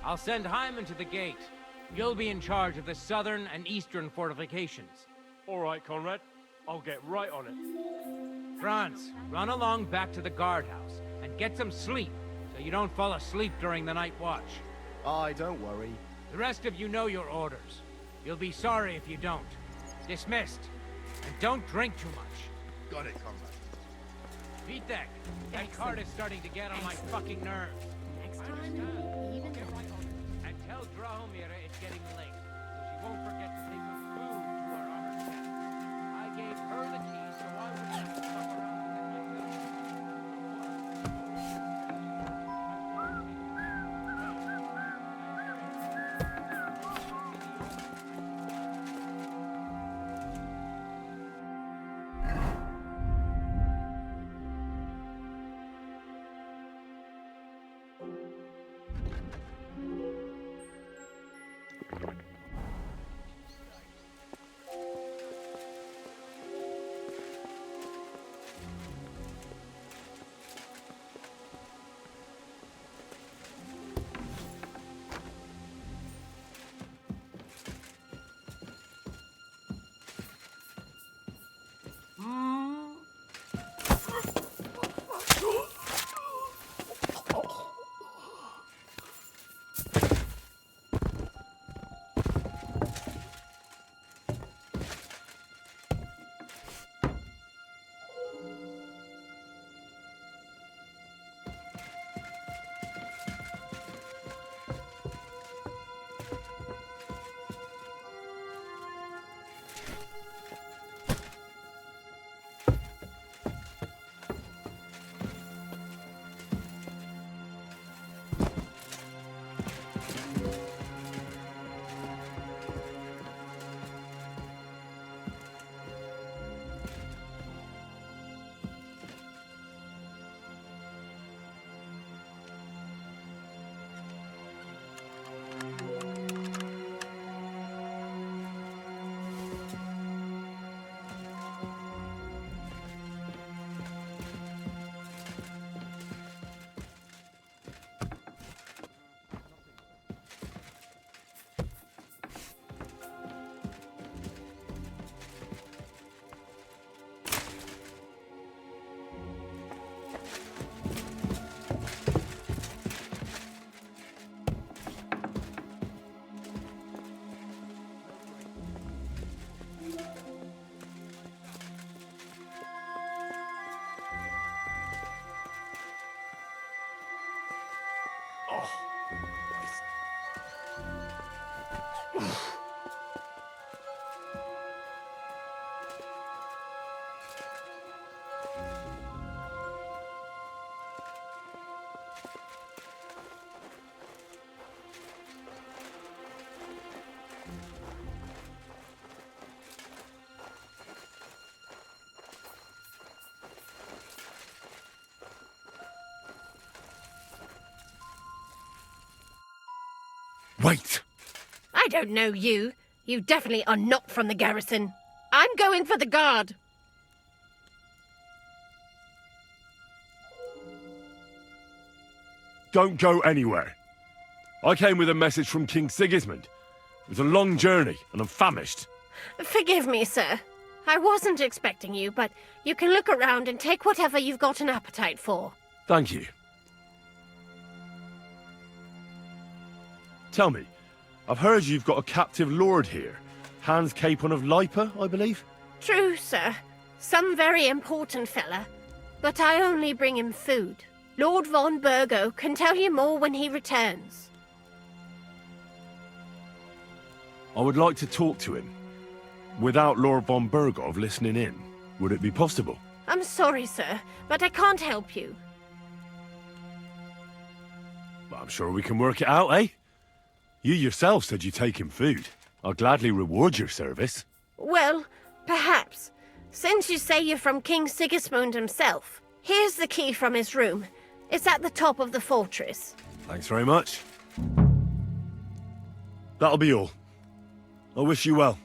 I'll send Hyman to the gate. You'll be in charge of the southern and eastern fortifications. All right, Conrad. I'll get right on it. Franz, run along back to the guardhouse and get some sleep so you don't fall asleep during the night watch. Aye, don't worry. The rest of you know your orders. You'll be sorry if you don't. Dismissed. And don't drink too much. Got it, comrade. Vitek, that card is starting to get on my fucking nerves. Next time, I'll get right on it. And tell Drahomira it's getting late, so she won't forget to take some food to our honored guest. I gave her the keys so I wouldn't have to fuck around with it myself. Wait! I don't know you. You definitely are not from the garrison. I'm going for the guard. Don't go anywhere. I came with a message from King Sigismund. It was a long journey, and I'm famished. Forgive me, sir. I wasn't expecting you, but you can look around and take whatever you've got an appetite for. Thank you. Tell me, I've heard you've got a captive lord here. Hans Capon of Lipa, I believe? True, sir. Some very important fella. But I only bring him food. Lord von Burgo can tell you more when he returns. I would like to talk to him. Without Lord von Burgov listening in. Would it be possible? I'm sorry, sir, but I can't help you. But I'm sure we can work it out, eh? You yourself said you'd take him food. I'll gladly reward your service. Well, perhaps. Since you say you're from King Sigismund himself, here's the key from his room. It's at the top of the fortress. Thanks very much. That'll be all. I wish you well.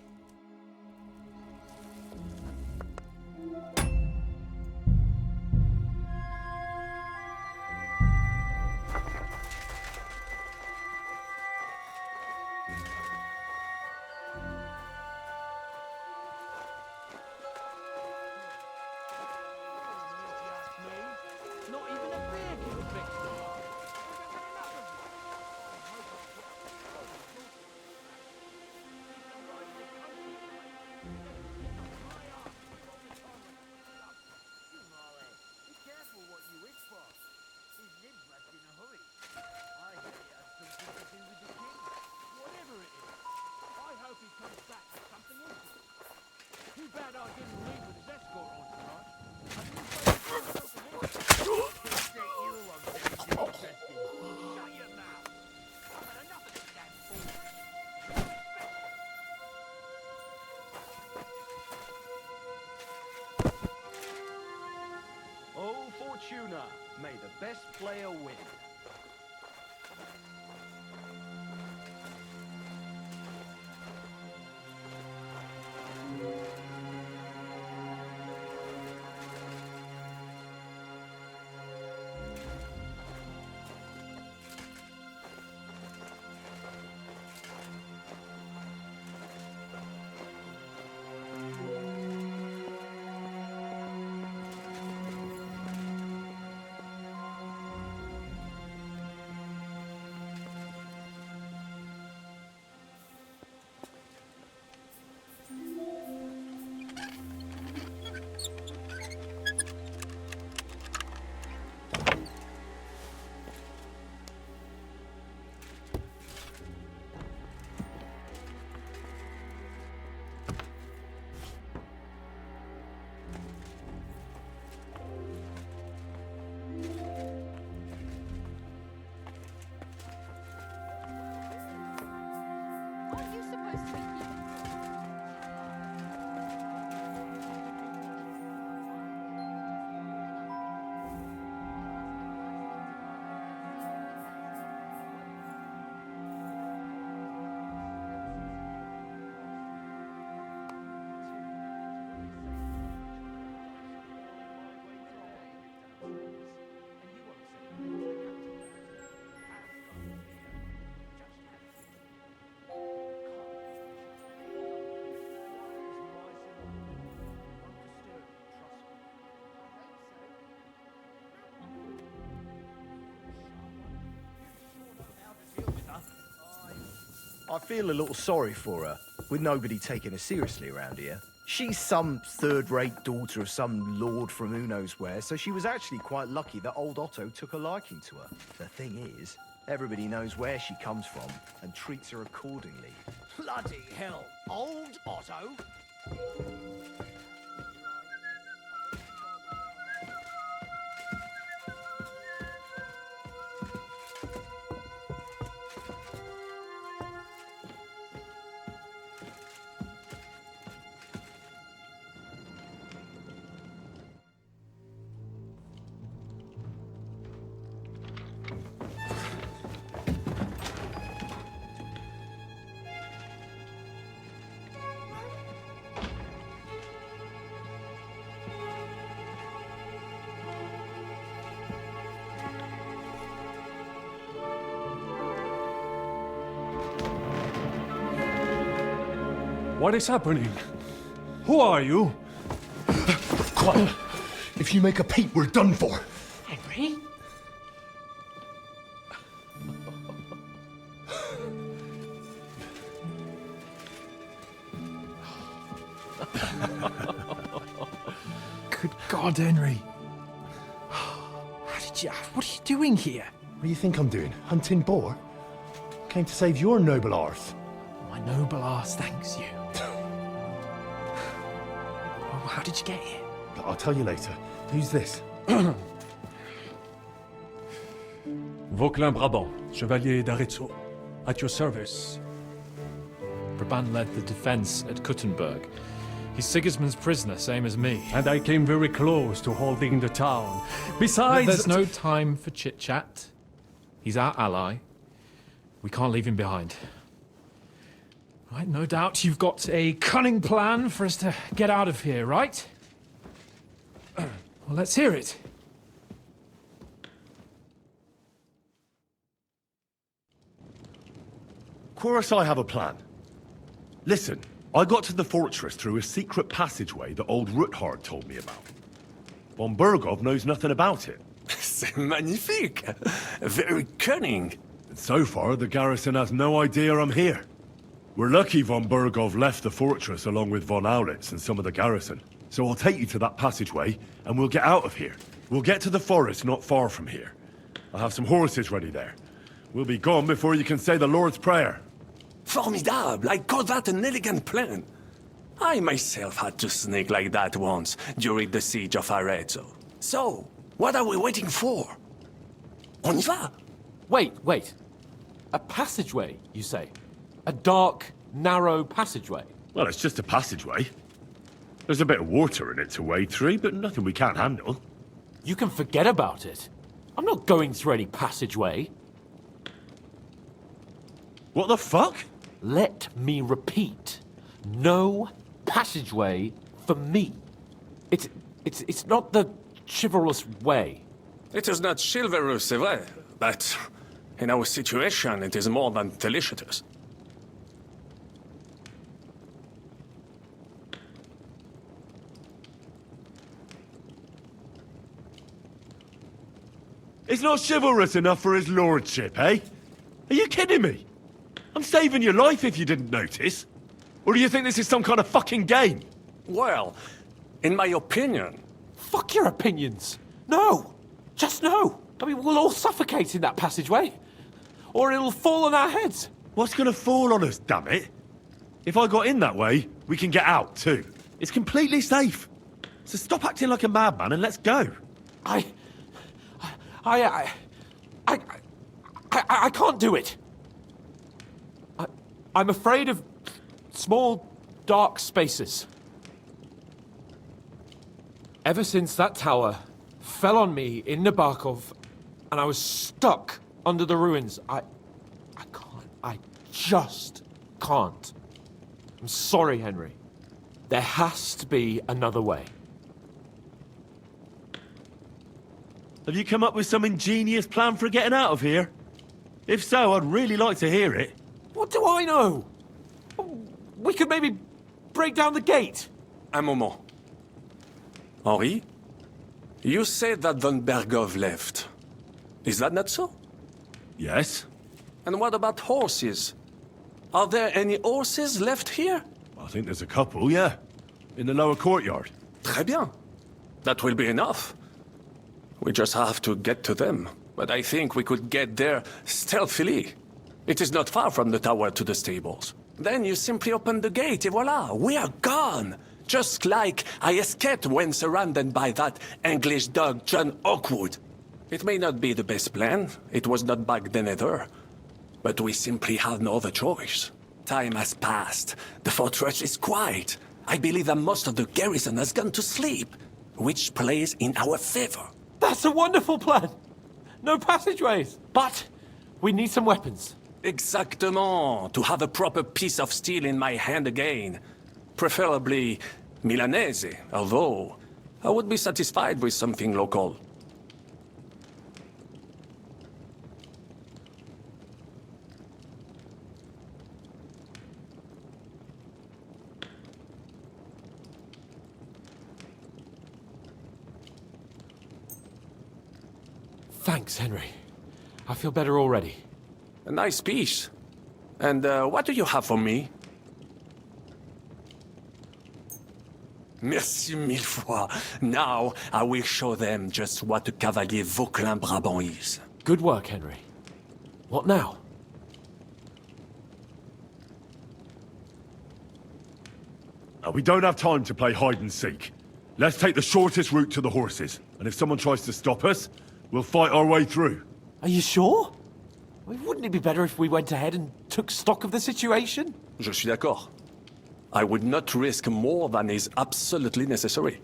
Radar didn't leave with his escort on, State you of anything interesting. Shut your mouth. I've had enough of this damn fool. Oh, Fortuna, may the best player win. Aren't you supposed to be keeping... I feel a little sorry for her, with nobody taking her seriously around here. She's some third-rate daughter of some lord from who knows where, so she was actually quite lucky that old Otto took a liking to her. The thing is, everybody knows where she comes from and treats her accordingly. Bloody hell, old Otto? What is happening? Who are you? Quiet. If you make a peep, we're done for. Henry? Good God, Henry. What are you doing here? What do you think I'm doing? Hunting boar? Came to save your noble arse. My noble arse thanks you. Oh, how did you get here? I'll tell you later. Who's this? Vauquelin Brabant, Chevalier d'Arezzo. At your service. Brabant led the defense at Kuttenberg. He's Sigismund's prisoner, same as me. And I came very close to holding the town. Besides... There's no time for chit-chat. He's our ally. We can't leave him behind. Right, no doubt you've got a cunning plan for us to get out of here, right? Well, let's hear it. Of course I have a plan. Listen, I got to the fortress through a secret passageway that old Ruthard told me about. Von Burgov knows nothing about it. C'est magnifique! Very cunning. And so far, the garrison has no idea I'm here. We're lucky von Burgov left the fortress along with von Aulitz and some of the garrison. So I'll take you to that passageway, and we'll get out of here. We'll get to the forest not far from here. I'll have some horses ready there. We'll be gone before you can say the Lord's Prayer. Formidable! I call that an elegant plan. I myself had to sneak like that once during the siege of Arezzo. So, what are we waiting for? On y va? Wait. A passageway, you say? A dark, narrow passageway? Well, it's just a passageway. There's a bit of water in it to wade through, but nothing we can't handle. You can forget about it. I'm not going through any passageway. What the fuck? Let me repeat. No passageway for me. It's not the chivalrous way. It is not chivalrous, c'est vrai, but in our situation, it is more than delicious. It's not chivalrous enough for his lordship, eh? Are you kidding me? I'm saving your life if you didn't notice. Or do you think this is some kind of fucking game? Well, in my opinion... Fuck your opinions. No. Just no. I mean, we'll all suffocate in that passageway. Or it'll fall on our heads. What's gonna fall on us, damn it? If I got in that way, we can get out, too. It's completely safe. So stop acting like a madman and let's go. I can't do it. I'm afraid of small, dark spaces. Ever since that tower fell on me in Nabokov, and I was stuck under the ruins, I can't. I just can't. I'm sorry, Henry. There has to be another way. Have you come up with some ingenious plan for getting out of here? If so, I'd really like to hear it. What do I know? We could maybe break down the gate. Un moment. Henri, you said that Von Bergov left. Is that not so? Yes. And what about horses? Are there any horses left here? I think there's a couple, yeah. In the lower courtyard. Très bien. That will be enough. We just have to get to them. But I think we could get there stealthily. It is not far from the tower to the stables. Then you simply open the gate, et voila, we are gone! Just like I escaped when surrounded by that English dog John Oakwood. It may not be the best plan, it was not back then either. But we simply have no other choice. Time has passed, the fortress is quiet. I believe that most of the garrison has gone to sleep, which plays in our favor. That's a wonderful plan! No passageways! But we need some weapons. Exactement, to have a proper piece of steel in my hand again. Preferably Milanese, although I would be satisfied with something local. Thanks, Henry. I feel better already. A nice piece. And what do you have for me? Merci mille fois. Now I will show them just what a Cavalier Vauquelin-Brabant is. Good work, Henry. What now? We don't have time to play hide and seek. Let's take the shortest route to the horses. And if someone tries to stop us, we'll fight our way through. Are you sure? I mean, wouldn't it be better if we went ahead and took stock of the situation? Je suis d'accord. I would not risk more than is absolutely necessary.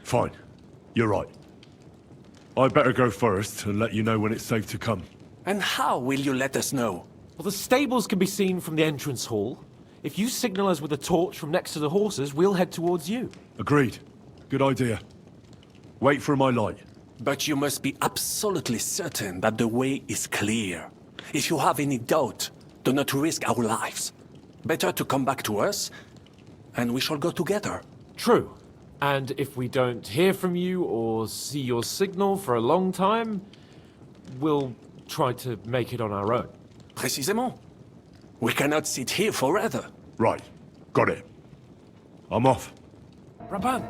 Fine. You're right. I'd better go first and let you know when it's safe to come. And how will you let us know? Well, the stables can be seen from the entrance hall. If you signal us with a torch from next to the horses, we'll head towards you. Agreed. Good idea. Wait for my light. But you must be absolutely certain that the way is clear. If you have any doubt, do not risk our lives. Better to come back to us, and we shall go together. True. And if we don't hear from you or see your signal for a long time, we'll try to make it on our own. Précisément. We cannot sit here forever. Right. Got it. I'm off. Brabant,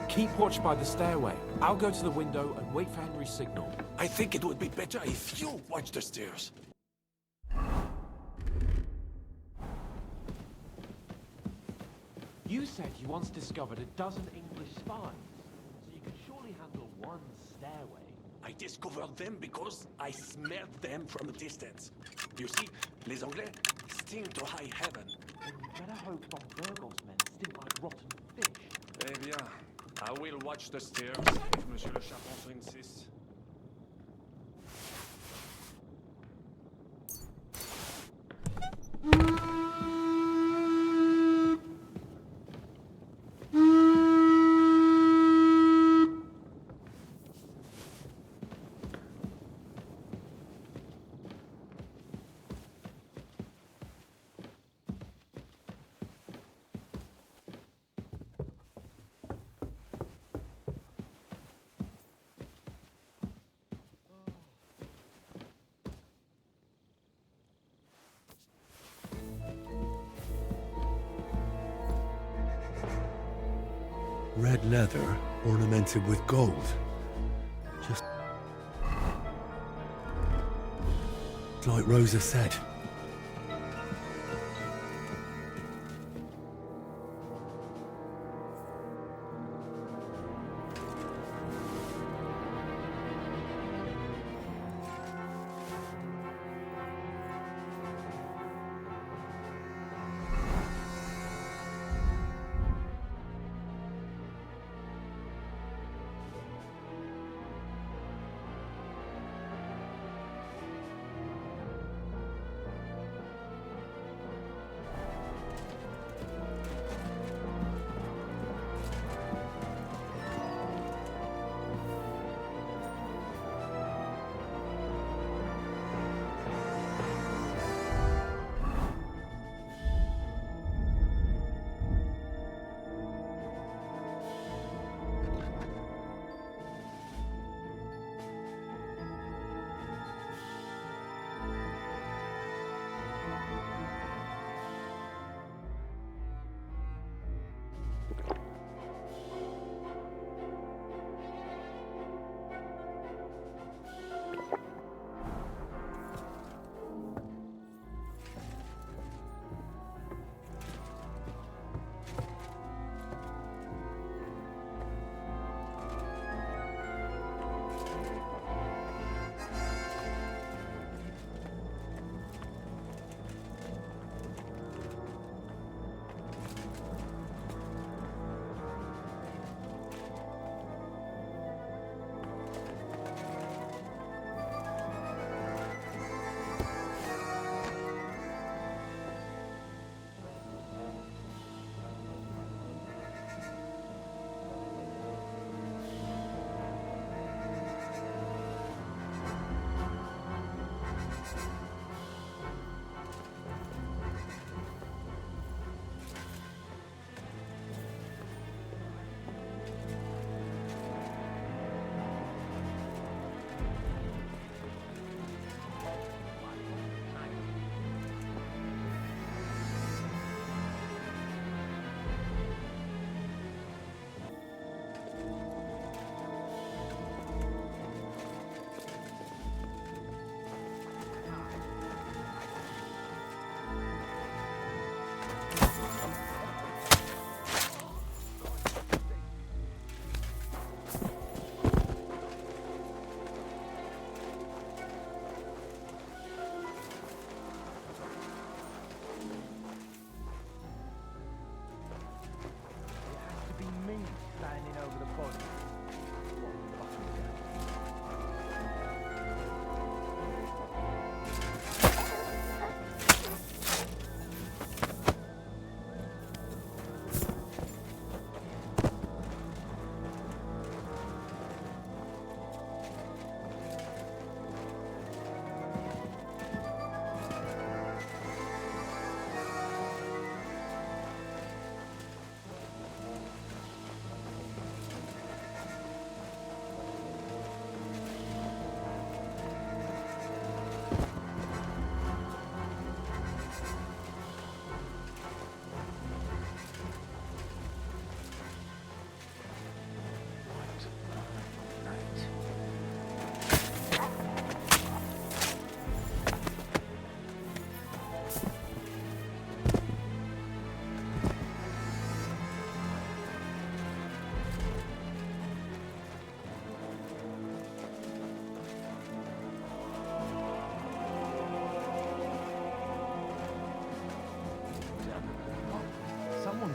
keep watch by the stairway. I'll go to the window and wait for Henry's signal. I think it would be better if you watch the stairs. You said you once discovered a dozen English spies, so you could surely handle one stairway. I discovered them because I smelled them from a distance. You see, les Anglais stink to high heaven. Then you better hope Von Burgos' men stink like rotten fish. Eh bien, I will watch the stairs if Monsieur le Charpentier insists. Red leather ornamented with gold. Just like Rosa said.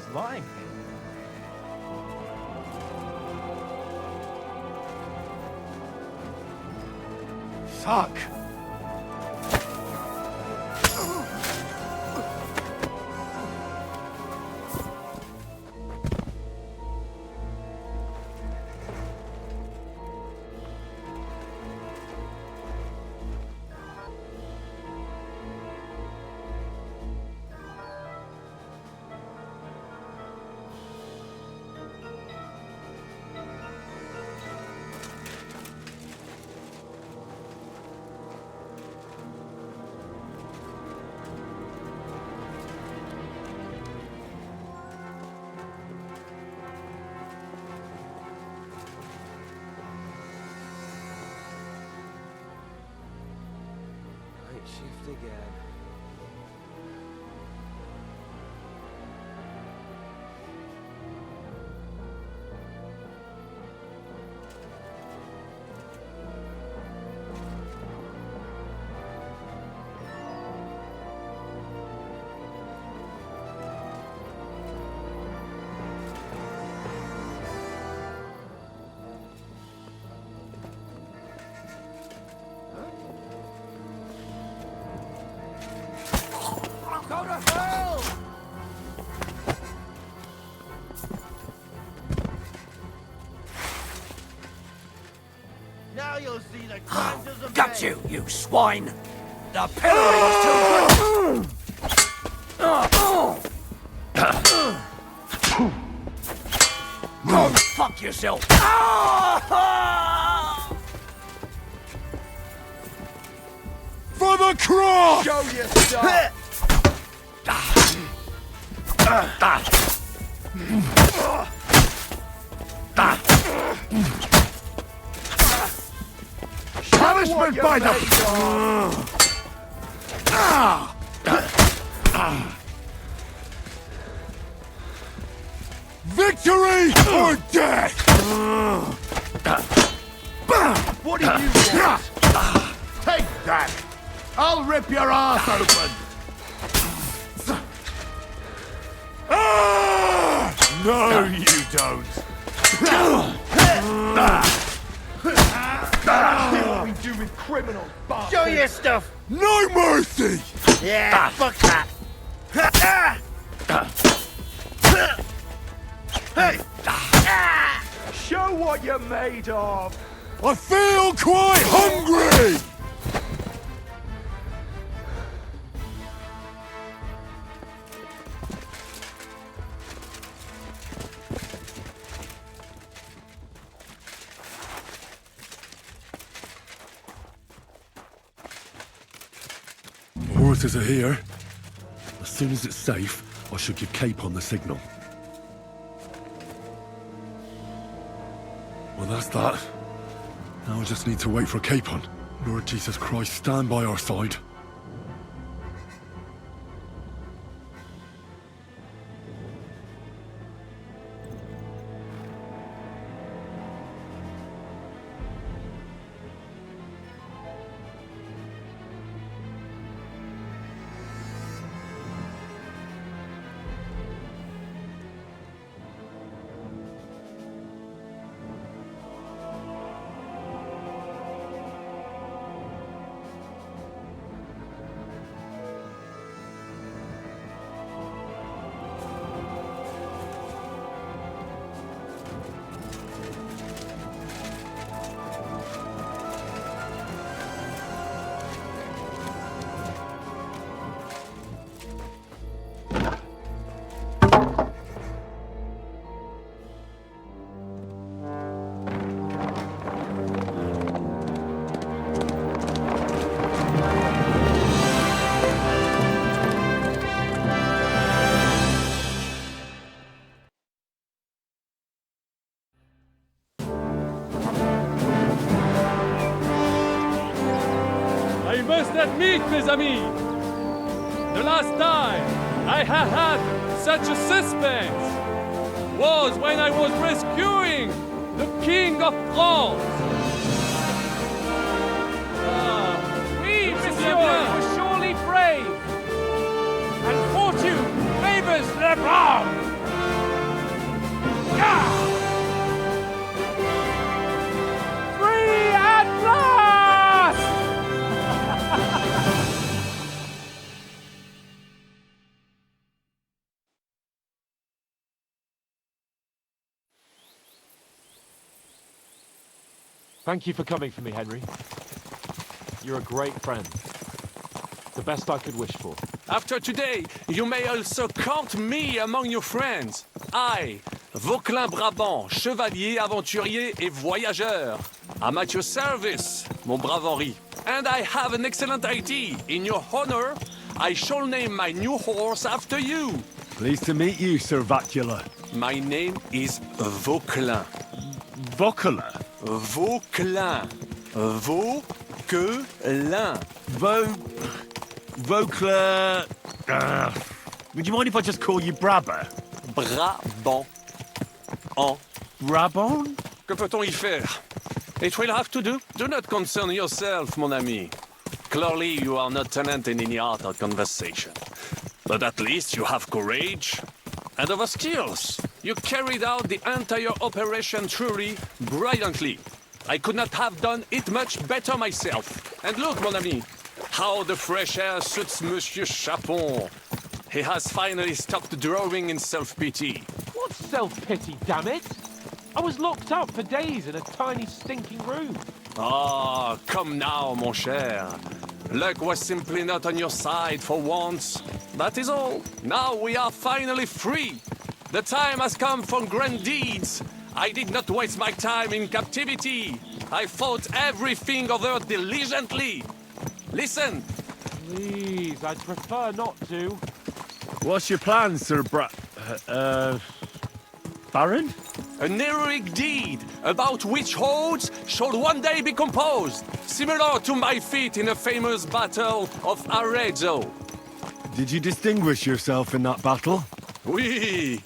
He's lying. Fuck! Night shift again. Go to hell! Now you'll see the grandeurs of Got you, you swine! The pillory was too good! Go fuck yourself! For the cross! Show yourself! Punishment by the... Victory or death! What do you want? Take that! I'll rip your ass open! No, you don't! What we do with criminals, bastard! Show your stuff! No mercy! Yeah, fuck that! Hey! Show what you're made of! I feel quite hungry! Horses are here. As soon as it's safe, I should give Cape on the signal. Well, that's that. Now I just need to wait for Capon. Lord Jesus Christ, stand by our side. I must admit, mes amis, the last time I have had such a suspense was when I was rescuing the King of France. Oui, monsieur, you were surely brave. And fortune favors the brave. Thank you for coming for me, Henry. You're a great friend. The best I could wish for. After today, you may also count me among your friends. I, Vauquelin Brabant, chevalier, aventurier et voyageur. I'm at your service, mon brave Henri. And I have an excellent idea. In your honor, I shall name my new horse after you. Pleased to meet you, Sir Vacula. My name is Vauquelin. Vauquelin? Vauquelin. Vauquelin. Vauquelin... would you mind if I just call you Brabber? Brabant. En. Brabant? Que peut-on y faire? It will have to do. Do not concern yourself, mon ami. Clearly, you are not talent in any art or conversation. But at least you have courage and other skills. You carried out the entire operation truly brilliantly. I could not have done it much better myself. And look, mon ami, how the fresh air suits Monsieur Chapon. He has finally stopped drawing in self-pity. What self-pity, damn it? I was locked up for days in a tiny stinking room. Ah, come now, mon cher. Luck was simply not on your side for once. That is all. Now we are finally free. The time has come for grand deeds. I did not waste my time in captivity. I fought everything over diligently. Listen. Please, I'd prefer not to. What's your plan, Sir Baron? An heroic deed about which odes shall one day be composed, similar to my feat in a famous battle of Arezzo. Did you distinguish yourself in that battle? Oui.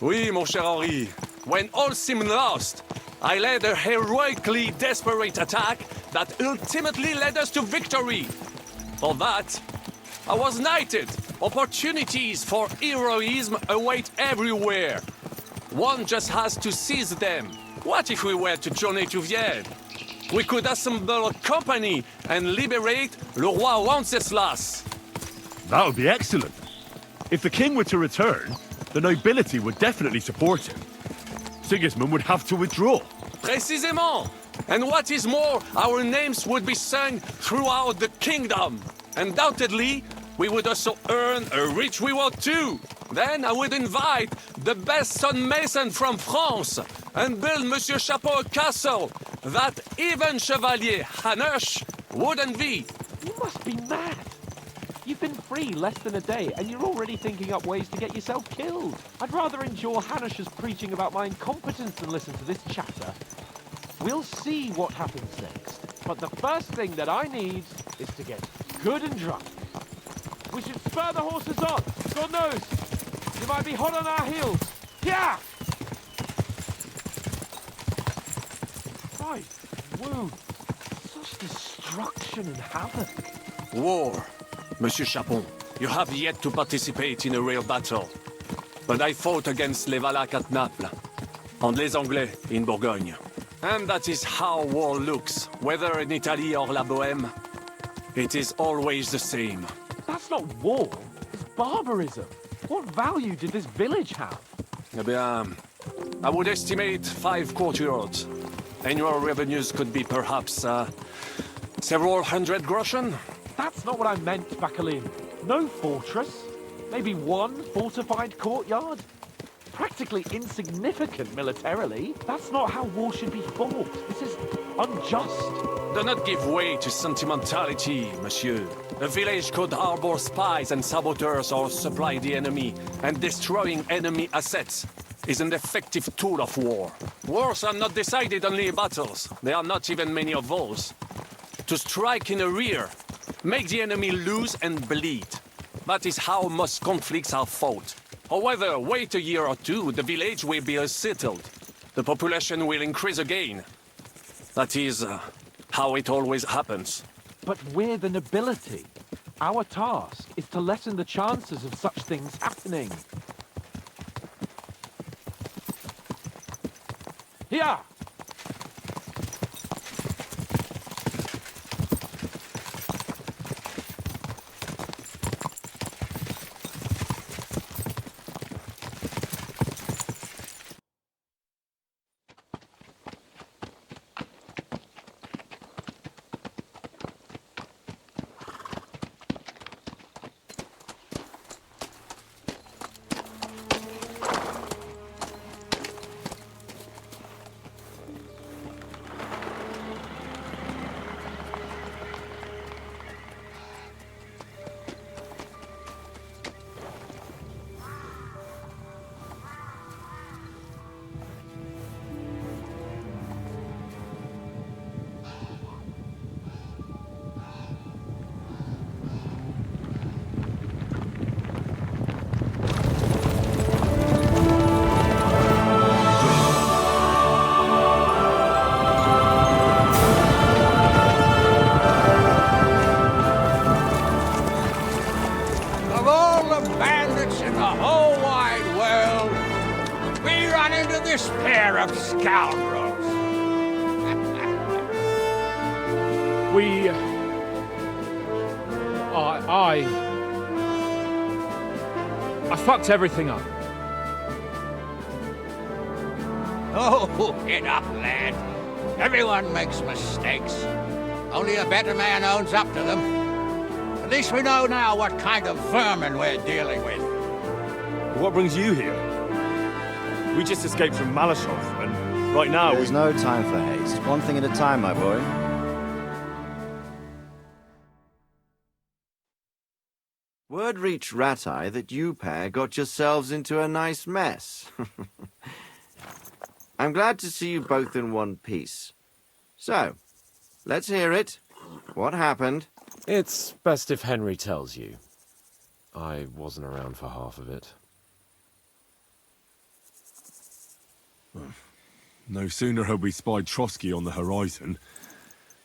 Oui, mon cher Henri. When all seemed lost, I led a heroically desperate attack that ultimately led us to victory. For that, I was knighted. Opportunities for heroism await everywhere. One just has to seize them. What if we were to journey to Vienne? We could assemble a company and liberate Le Roi Wenceslas. That would be excellent. If the king were to return, the nobility would definitely support him. Sigismund would have to withdraw. Précisément. And what is more, our names would be sung throughout the kingdom. Undoubtedly, we would also earn a rich reward too. Then I would invite the best stonemason from France and build Monsieur Chapeau a castle that even Chevalier Hanush would envy. You must be mad. You've been free less than a day, and you're already thinking up ways to get yourself killed. I'd rather endure Hanush's preaching about my incompetence than listen to this chatter. We'll see what happens next. But the first thing that I need is to get good and drunk. We should spur the horses on. God knows, you might be hot on our heels. Yeah! Right, woo. Such destruction and havoc. War. Monsieur Chapon, you have yet to participate in a real battle. But I fought against les Valaques at Naples, and les Anglais in Bourgogne. And that is how war looks, whether in Italy or La Bohème. It is always the same. That's not war, it's barbarism. What value did this village have? Eh bien, I would estimate 5 courtyards. Annual revenues could be perhaps, several hundred groschen. That's not what I meant, Bacalin. No fortress. Maybe one fortified courtyard. Practically insignificant militarily. That's not how war should be fought. This is unjust. Do not give way to sentimentality, monsieur. A village could harbor spies and saboteurs or supply the enemy, and destroying enemy assets is an effective tool of war. Wars are not decided only in battles. There are not even many of those. To strike in the rear, make the enemy lose and bleed. That is how most conflicts are fought. However, wait a year or two, the village will be settled. The population will increase again. That is how it always happens. But we're the nobility. Our task is to lessen the chances of such things happening. Here! of all the bandits in the whole wide world, we run into this pair of scoundrels. I fucked everything up. Oh, enough, lad. Everyone makes mistakes. Only a better man owns up to them. At least we know now what kind of vermin we're dealing with. What brings you here? We just escaped from Malashov, and right now There's no time for haste. One thing at a time, my boy. Word reached Rat-Eye that you pair got yourselves into a nice mess. I'm glad to see you both in one piece. So, let's hear it. What happened? It's best if Henry tells you. I wasn't around for half of it. no sooner had we spied Trotsky on the horizon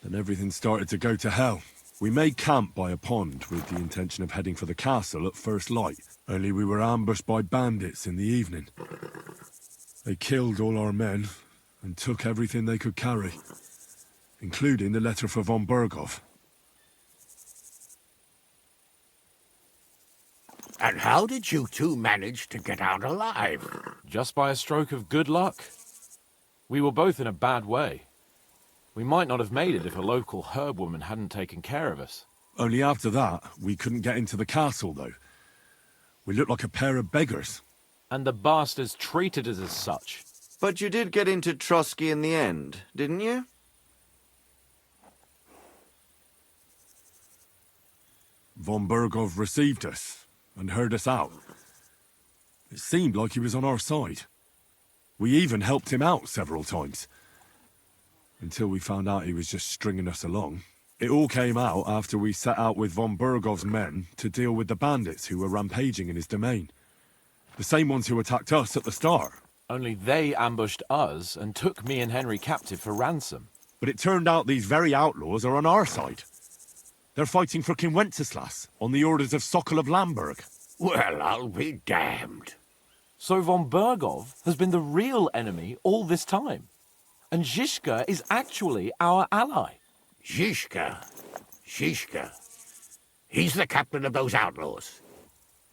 than everything started to go to hell. We made camp by a pond with the intention of heading for the castle at first light, only we were ambushed by bandits in the evening. They killed all our men and took everything they could carry, including the letter for von Berghoff. And how did you two manage to get out alive? Just by a stroke of good luck. We were both in a bad way. We might not have made it if a local herb woman hadn't taken care of us. Only after that, we couldn't get into the castle, though. We looked like a pair of beggars. And the bastards treated us as such. But you did get into Trotsky in the end, didn't you? Von Berghoff received us and heard us out. It seemed like he was on our side. We even helped him out several times. Until we found out he was just stringing us along. It all came out after we set out with von Berghoff's men to deal with the bandits who were rampaging in his domain. The same ones who attacked us at the start. Only they ambushed us and took me and Henry captive for ransom. But it turned out these very outlaws are on our side. They're fighting for King Wenceslas on the orders of Sokol of Lamberg. Well, I'll be damned. So von Berghoff has been the real enemy all this time. And Zhishka is actually our ally. Zhishka? Zhishka? He's the captain of those outlaws.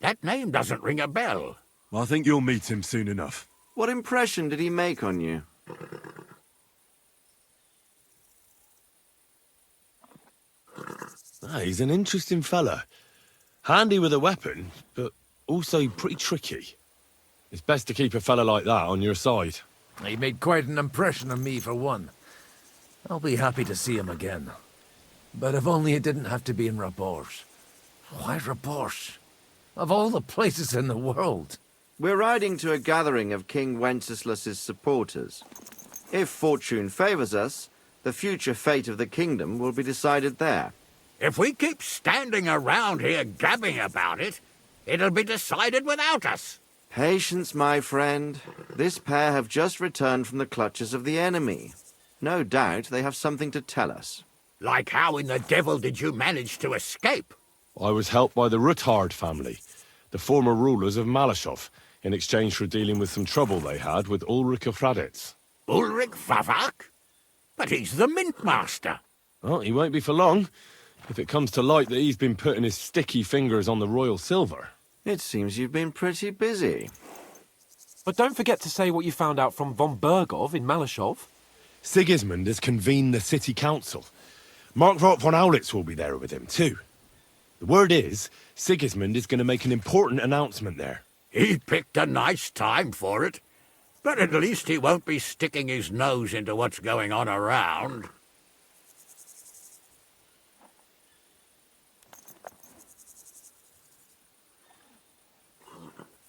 That name doesn't ring a bell. I think you'll meet him soon enough. What impression did he make on you? He's an interesting fella. Handy with a weapon, but also pretty tricky. It's best to keep a fella like that on your side. He made quite an impression on me, for one. I'll be happy to see him again. But if only it didn't have to be in Rabosh. Why Rabosh? Of all the places in the world. We're riding to a gathering of King Wenceslas's supporters. If fortune favors us, the future fate of the kingdom will be decided there. If we keep standing around here gabbing about it, it'll be decided without us. Patience, my friend. This pair have just returned from the clutches of the enemy. No doubt they have something to tell us. Like how in the devil did you manage to escape? I was helped by the Ruthard family, the former rulers of Malashov, in exchange for dealing with some trouble they had with Ulrich of Raditz. Ulrich Favak? But he's the mint master. Well, he won't be for long, if it comes to light that he's been putting his sticky fingers on the royal silver. It seems you've been pretty busy. But don't forget to say what you found out from von Berghoff in Malashov. Sigismund has convened the city council. Markvart von Aulitz will be there with him, too. The word is, Sigismund is going to make an important announcement there. He picked a nice time for it. But at least he won't be sticking his nose into what's going on around.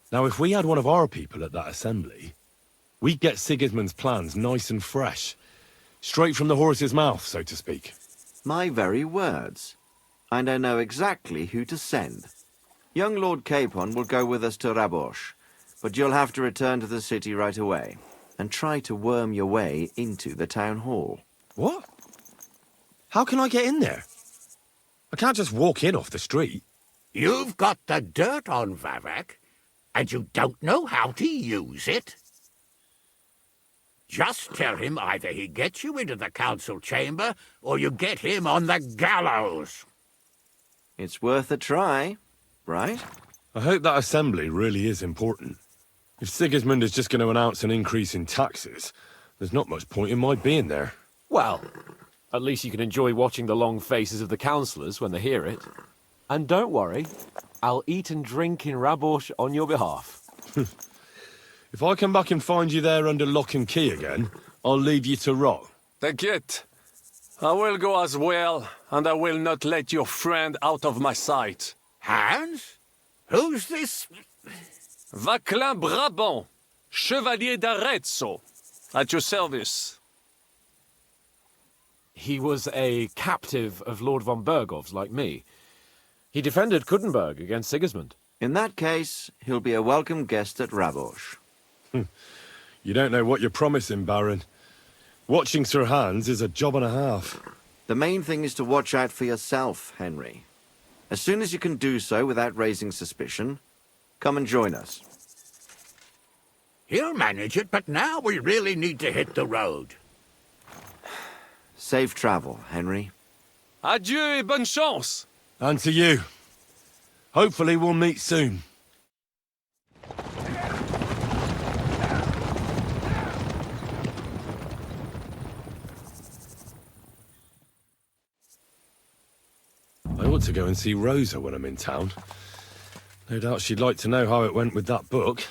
Now, if we had one of our people at that assembly, we'd get Sigismund's plans nice and fresh. Straight from the horse's mouth, so to speak. My very words. And I know exactly who to send. Young Lord Capon will go with us to Rabosh, but you'll have to return to the city right away, and try to worm your way into the town hall. What? How can I get in there? I can't just walk in off the street. You've got the dirt on Vavak, and you don't know how to use it? Just tell him either he gets you into the council chamber, or you get him on the gallows. It's worth a try, right? I hope that assembly really is important. If Sigismund is just going to announce an increase in taxes, there's not much point in my being there. Well, at least you can enjoy watching the long faces of the councillors when they hear it. And don't worry, I'll eat and drink in Rabosh on your behalf. If I come back and find you there under lock and key again, I'll leave you to rot. T'inquiète. I will go as well, and I will not let your friend out of my sight. Hans? Who's this? Vaclin Brabant, Chevalier d'Arezzo, at your service. He was a captive of Lord von Bergov's, like me. He defended Kuttenberg against Sigismund. In that case, he'll be a welcome guest at Rabosh. You don't know what you're promising, Baron. Watching Sir Hans is a job and a half. The main thing is to watch out for yourself, Henry. As soon as you can do so without raising suspicion, come and join us. He'll manage it, but now we really need to hit the road. Safe travel, Henry. Adieu et bonne chance! And to you. Hopefully we'll meet soon. I ought to go and see Rosa when I'm in town. No doubt she'd like to know how it went with that book.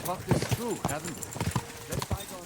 Talked this through, haven't we? Let's fight on.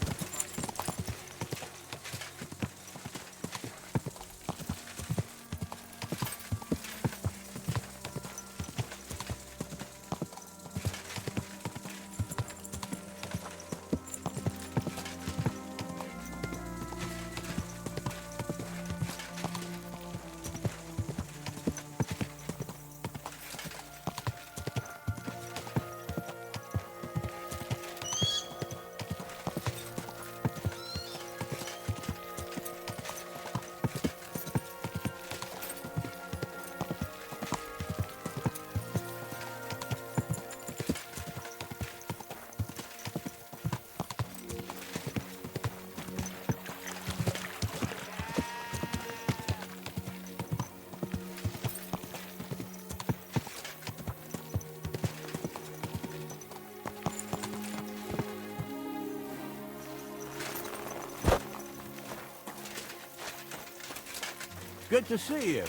Good to see you.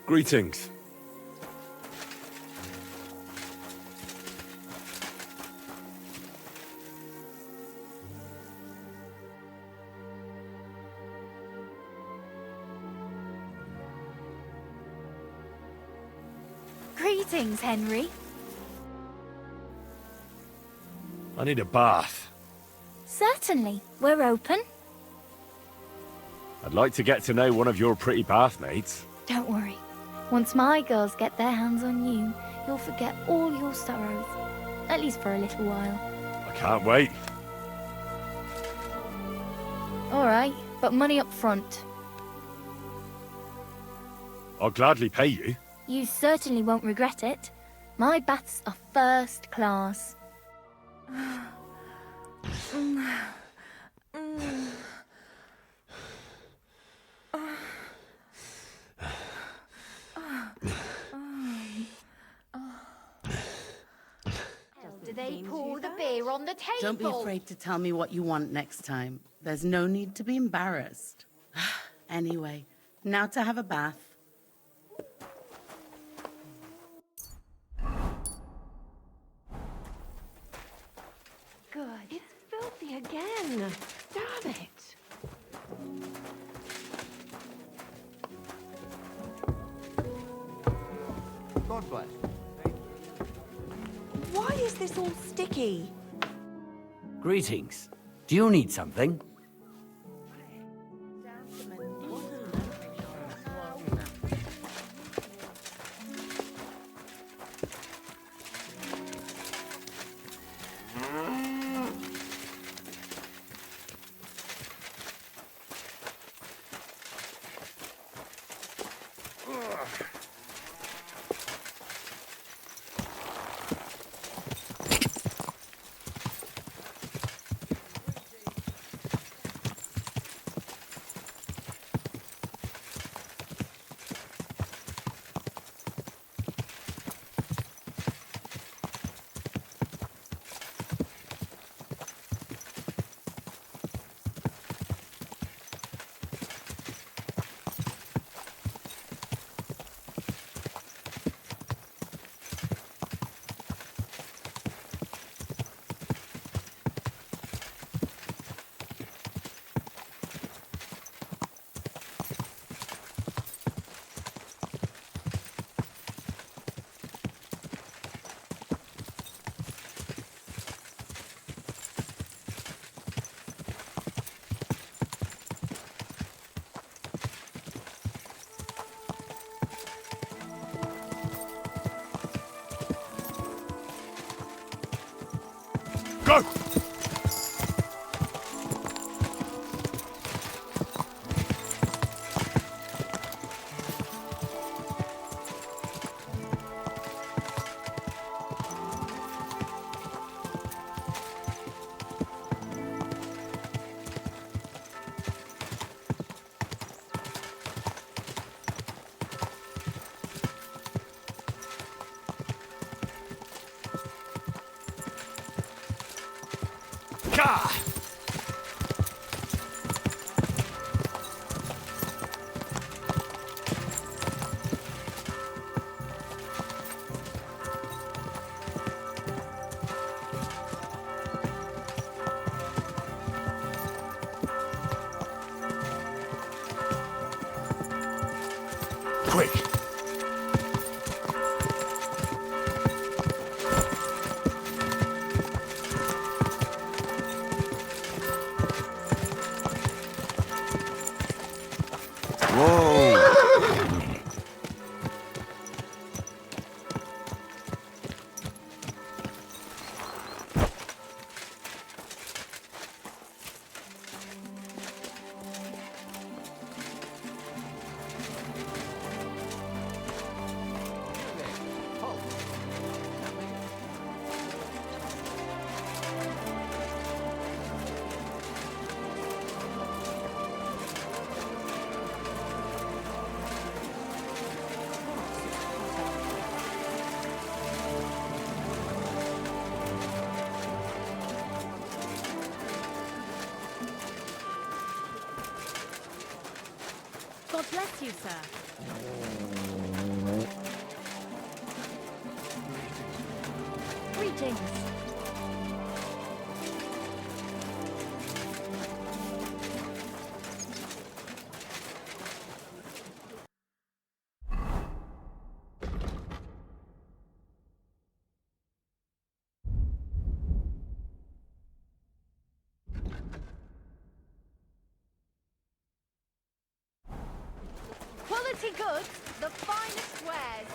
Greetings. Greetings, Henry. I need a bath. Certainly. We're open. I'd like to get to know one of your pretty bathmates. Don't worry. Once my girls get their hands on you, you'll forget all your sorrows. At least for a little while. I can't wait. All right, but money up front. I'll gladly pay you. You certainly won't regret it. My baths are first class. Do they pour the beer on the table? Don't be afraid to tell me what you want next time. There's no need to be embarrassed. Anyway, now to have a bath. Good. It's filthy again. Damn it. God bless. Why is this all sticky? Greetings. Do you need something? Go! Gah! Quick! God bless you, sir. Greetings. goods, the finest wares.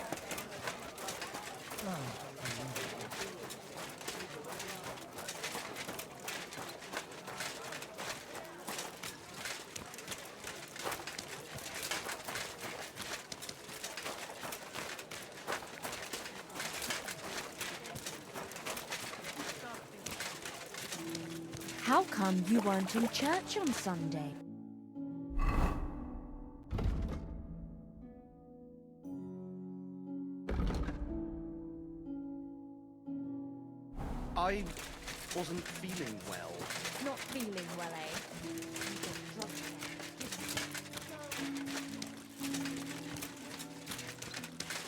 How come you weren't in church on Sunday? I wasn't feeling well. Not feeling well, eh?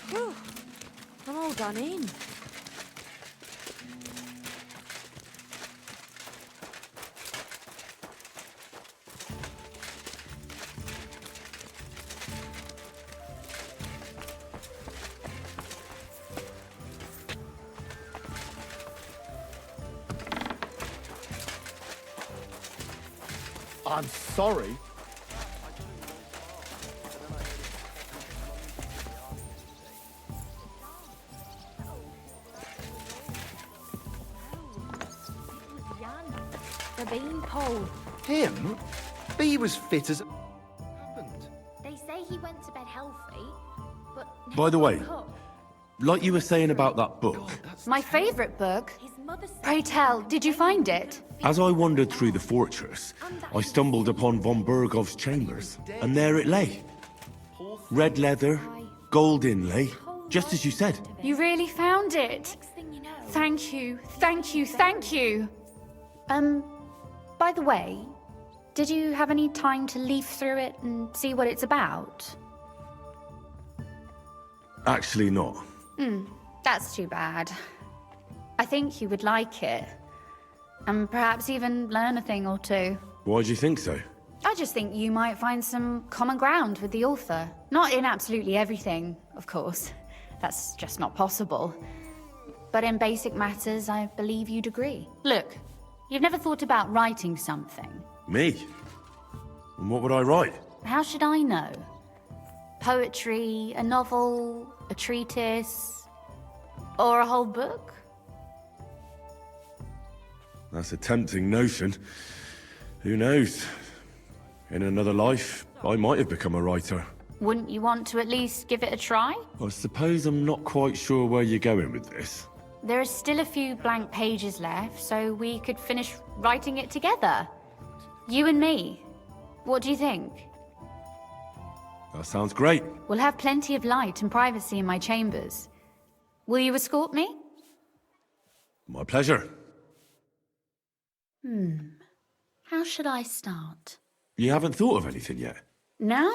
Whew. I'm all done in. I'm sorry. The beanpole. Him? B was fit as... They say he went to bed healthy, but By the way, like you were saying about that book, My favourite book. Pray tell, did you find it? as I wandered through the fortress, I stumbled upon von Bergov's chambers, and there it lay. Red leather, gold inlay, just as you said. You really found it. Thank you, thank you, thank you. By the way, did you have any time to leaf through it and see what it's about? Actually not. That's too bad. I think you would like it. And perhaps even learn a thing or two. Why do you think so? I just think you might find some common ground with the author. Not in absolutely everything, of course. That's just not possible. But in basic matters, I believe you'd agree. Look, you've never thought about writing something. Me? And what would I write? How should I know? Poetry, a novel, a treatise, or a whole book? That's a tempting notion. Who knows? In another life, I might have become a writer. Wouldn't you want to at least give it a try? I suppose I'm not quite sure where you're going with this. There are still a few blank pages left, so we could finish writing it together. You and me. What do you think? That sounds great. We'll have plenty of light and privacy in my chambers. Will you escort me? My pleasure. How should I start? You haven't thought of anything yet? Now,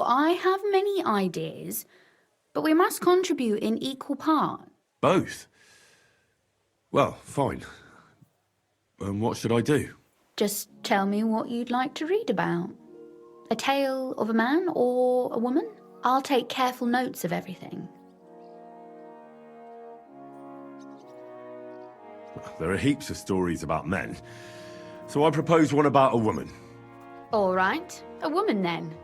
I have many ideas, but we must contribute in equal part. Both? Well, fine. And what should I do? Just tell me what you'd like to read about. A tale of a man or a woman? I'll take careful notes of everything. There are heaps of stories about men, so I propose one about a woman. All right, a woman then.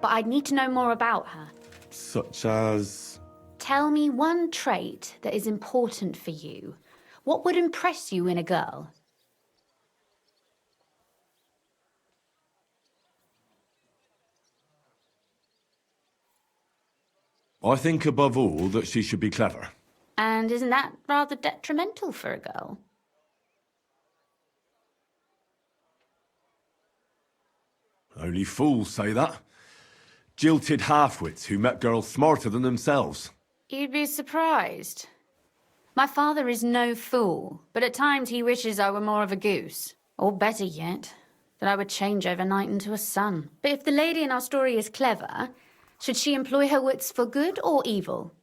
But I'd need to know more about her. Such as... Tell me one trait that is important for you. What would impress you in a girl? I think above all that she should be clever. And isn't that rather detrimental for a girl? Only fools say that. Jilted half-wits who met girls smarter than themselves. You'd be surprised. My father is no fool, but at times he wishes I were more of a goose. Or better yet, that I would change overnight into a sun. But if the lady in our story is clever, should she employ her wits for good or evil?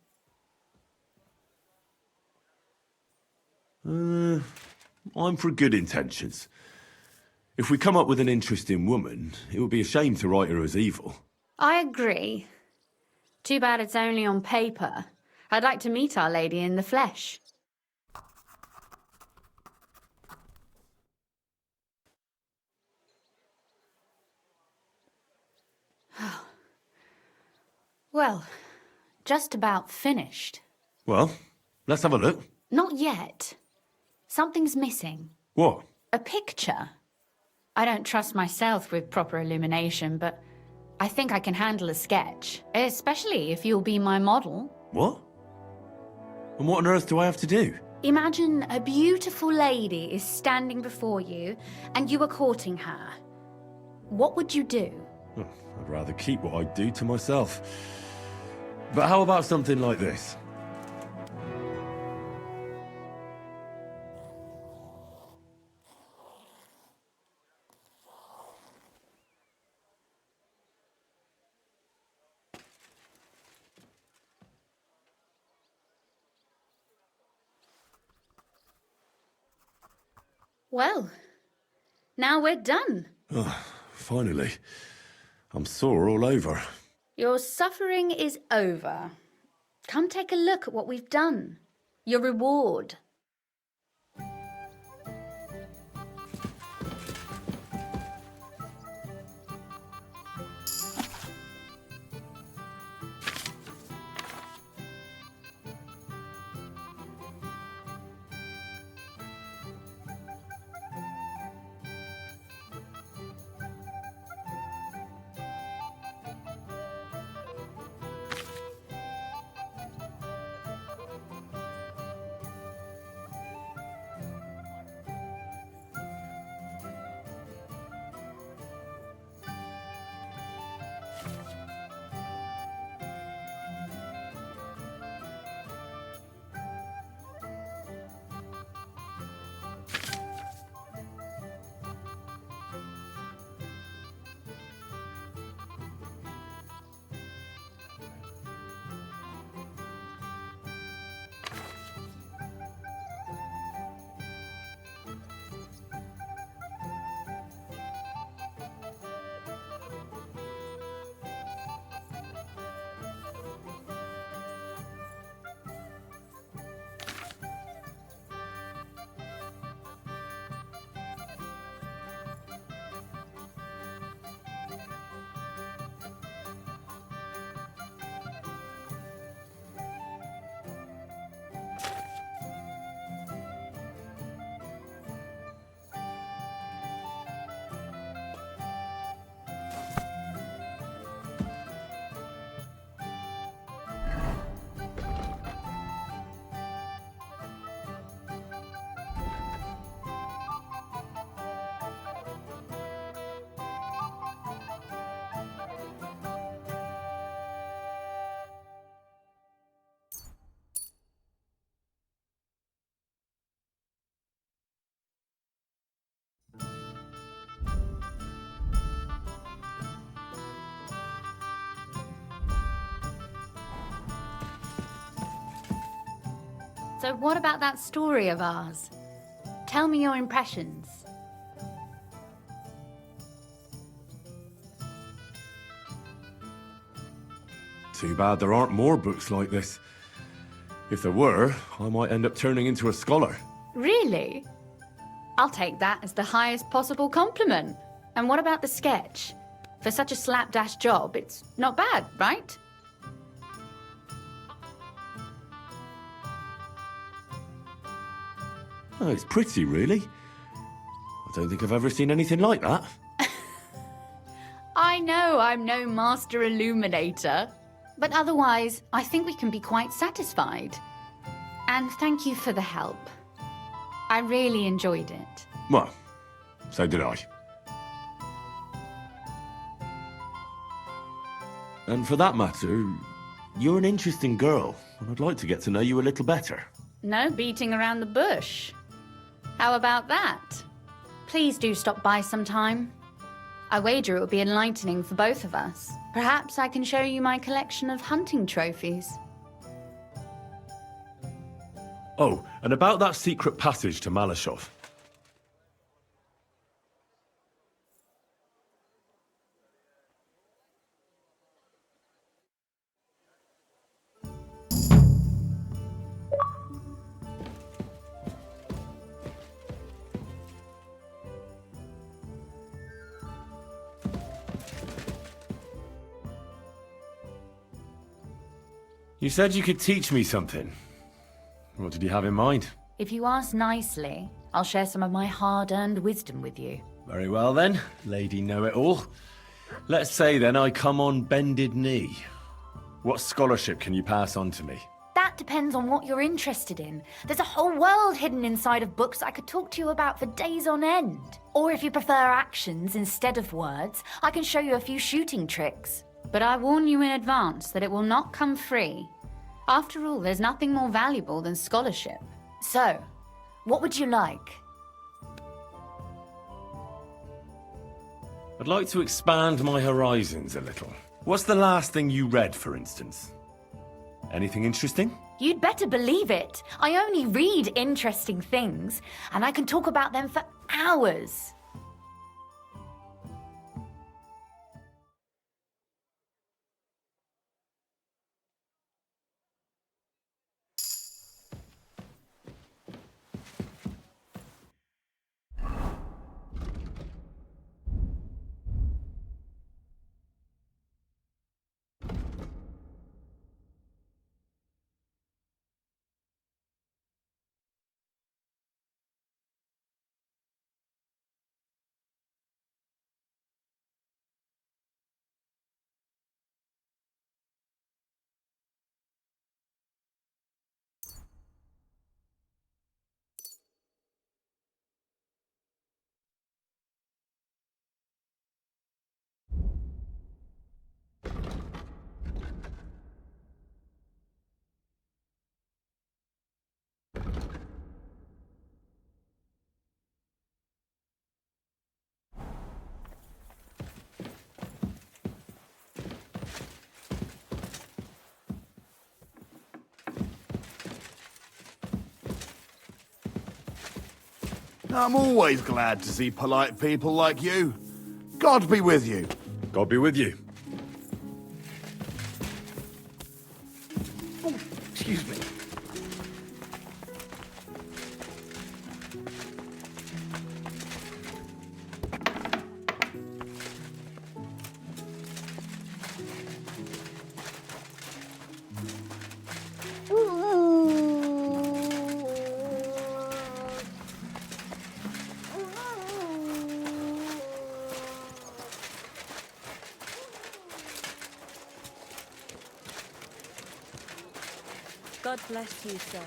I'm for good intentions. If we come up with an interesting woman, it would be a shame to write her as evil. I agree. Too bad it's only on paper. I'd like to meet Our Lady in the flesh. Well, just about finished. Well, let's have a look. Not yet. Something's missing. What? A picture. I don't trust myself with proper illumination, but I think I can handle a sketch, especially if you'll be my model. What? And what on earth do I have to do? Imagine a beautiful lady is standing before you and you are courting her. What would you do? Oh, I'd rather keep what I do to myself. But how about something like this? Well, now we're done. Oh, finally. I'm sore all over. Your suffering is over. Come take a look at what we've done. Your reward. So what about that story of ours? Tell me your impressions. Too bad there aren't more books like this. If there were, I might end up turning into a scholar. Really? I'll take that as the highest possible compliment. And what about the sketch? For such a slapdash job, it's not bad, right? Oh, it's pretty, really. I don't think I've ever seen anything like that. I know I'm no master illuminator, but otherwise, I think we can be quite satisfied. And thank you for the help. I really enjoyed it. Well, so did I. And for that matter, you're an interesting girl, and I'd like to get to know you a little better. No beating around the bush. How about that? Please do stop by sometime. I wager it will be enlightening for both of us. Perhaps I can show you my collection of hunting trophies. Oh, and about that secret passage to Malashov. You said you could teach me something. What did you have in mind? If you ask nicely, I'll share some of my hard-earned wisdom with you. Very well then, Lady Know-It-All. Let's say then I come on bended knee. What scholarship can you pass on to me? That depends on what you're interested in. There's a whole world hidden inside of books I could talk to you about for days on end. Or if you prefer actions instead of words, I can show you a few shooting tricks. But I warn you in advance that it will not come free. After all, there's nothing more valuable than scholarship. So, what would you like? I'd like to expand my horizons a little. What's the last thing you read, for instance? Anything interesting? You'd better believe it. I only read interesting things, and I can talk about them for hours. I'm always glad to see polite people like you. God be with you. God be with you. Oh, excuse me. God bless you, sir.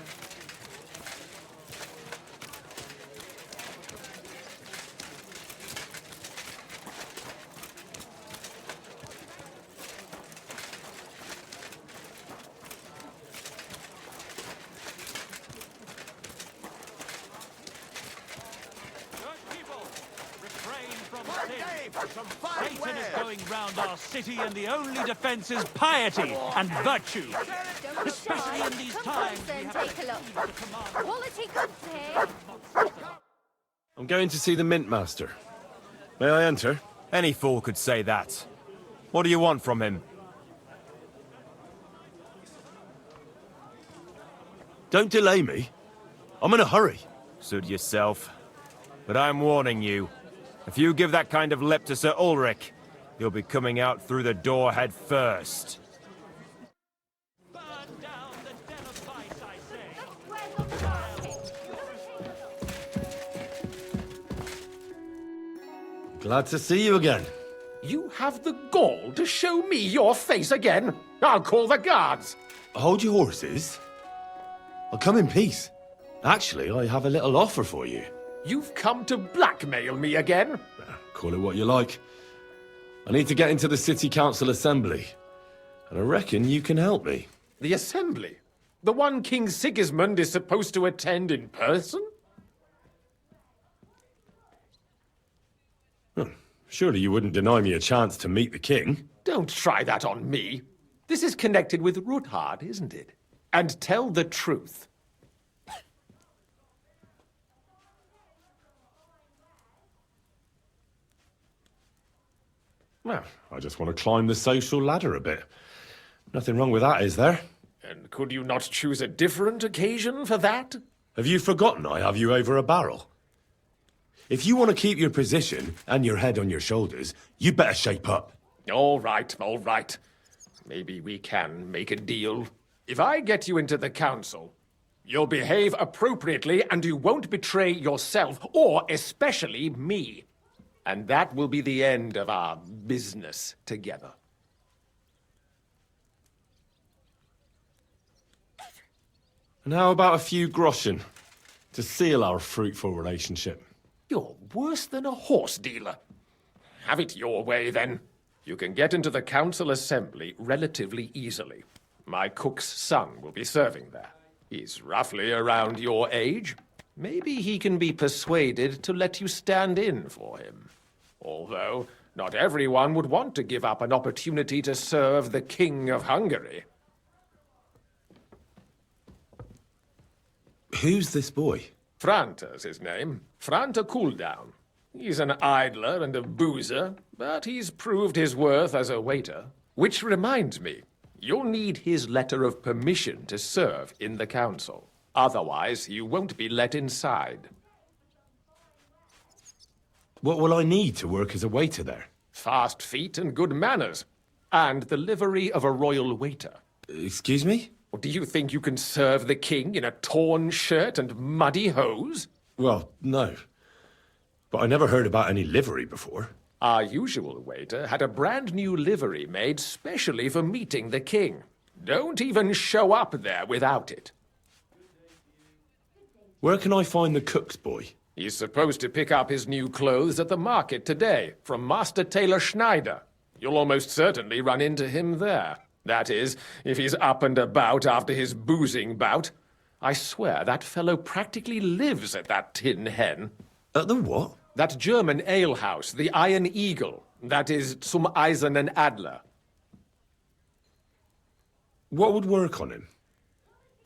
Satan is going round our city, and the only defense is piety and virtue. Especially in these times, we have Take a look. Quality goods here. I'm going to see the Mint Master. May I enter? Any fool could say that. What do you want from him? Don't delay me. I'm in a hurry. Suit yourself. But I'm warning you. If you give that kind of lip to Sir Ulrich, you'll be coming out through the door head first. Glad to see you again. You have the gall to show me your face again? I'll call the guards. Hold your horses. I'll come in peace. Actually, I have a little offer for you. You've come to blackmail me again? Call it what you like. I need to get into the City Council Assembly, and I reckon you can help me. The Assembly? The one King Sigismund is supposed to attend in person? Surely you wouldn't deny me a chance to meet the king? Don't try that on me. This is connected with Ruthard, isn't it? And tell the truth. Well, I just want to climb the social ladder a bit. Nothing wrong with that, is there? And could you not choose a different occasion for that? Have you forgotten I have you over a barrel? If you want to keep your position and your head on your shoulders, you better shape up. All right, all right. Maybe we can make a deal. If I get you into the council, you'll behave appropriately and you won't betray yourself, or especially me. And that will be the end of our business together. And how about a few groschen to seal our fruitful relationship? You're worse than a horse dealer. Have it your way, then. You can get into the council assembly relatively easily. My cook's son will be serving there. He's roughly around your age. Maybe he can be persuaded to let you stand in for him. Although, not everyone would want to give up an opportunity to serve the King of Hungary. Who's this boy? Franta's his name. Franta Cooldown. He's an idler and a boozer, but he's proved his worth as a waiter. Which reminds me, you'll need his letter of permission to serve in the council. Otherwise, you won't be let inside. What will I need to work as a waiter there? Fast feet and good manners. And the livery of a royal waiter. Excuse me? Or do you think you can serve the king in a torn shirt and muddy hose? Well, no. But I never heard about any livery before. Our usual waiter had a brand new livery made specially for meeting the king. Don't even show up there without it. Where can I find the cook's boy? He's supposed to pick up his new clothes at the market today from Master Tailor Schneider. You'll almost certainly run into him there. That is, if he's up and about after his boozing bout. I swear that fellow practically lives at that Tin Hen. At the what? That German alehouse, the Iron Eagle. That is Zum Eisernen Adler. What would work on him?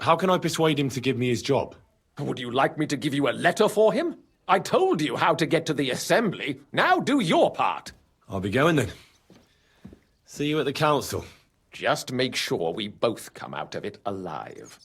How can I persuade him to give me his job? Would you like me to give you a letter for him? I told you how to get to the assembly. Now do your part. I'll be going then. See you at the council. Just make sure we both come out of it alive.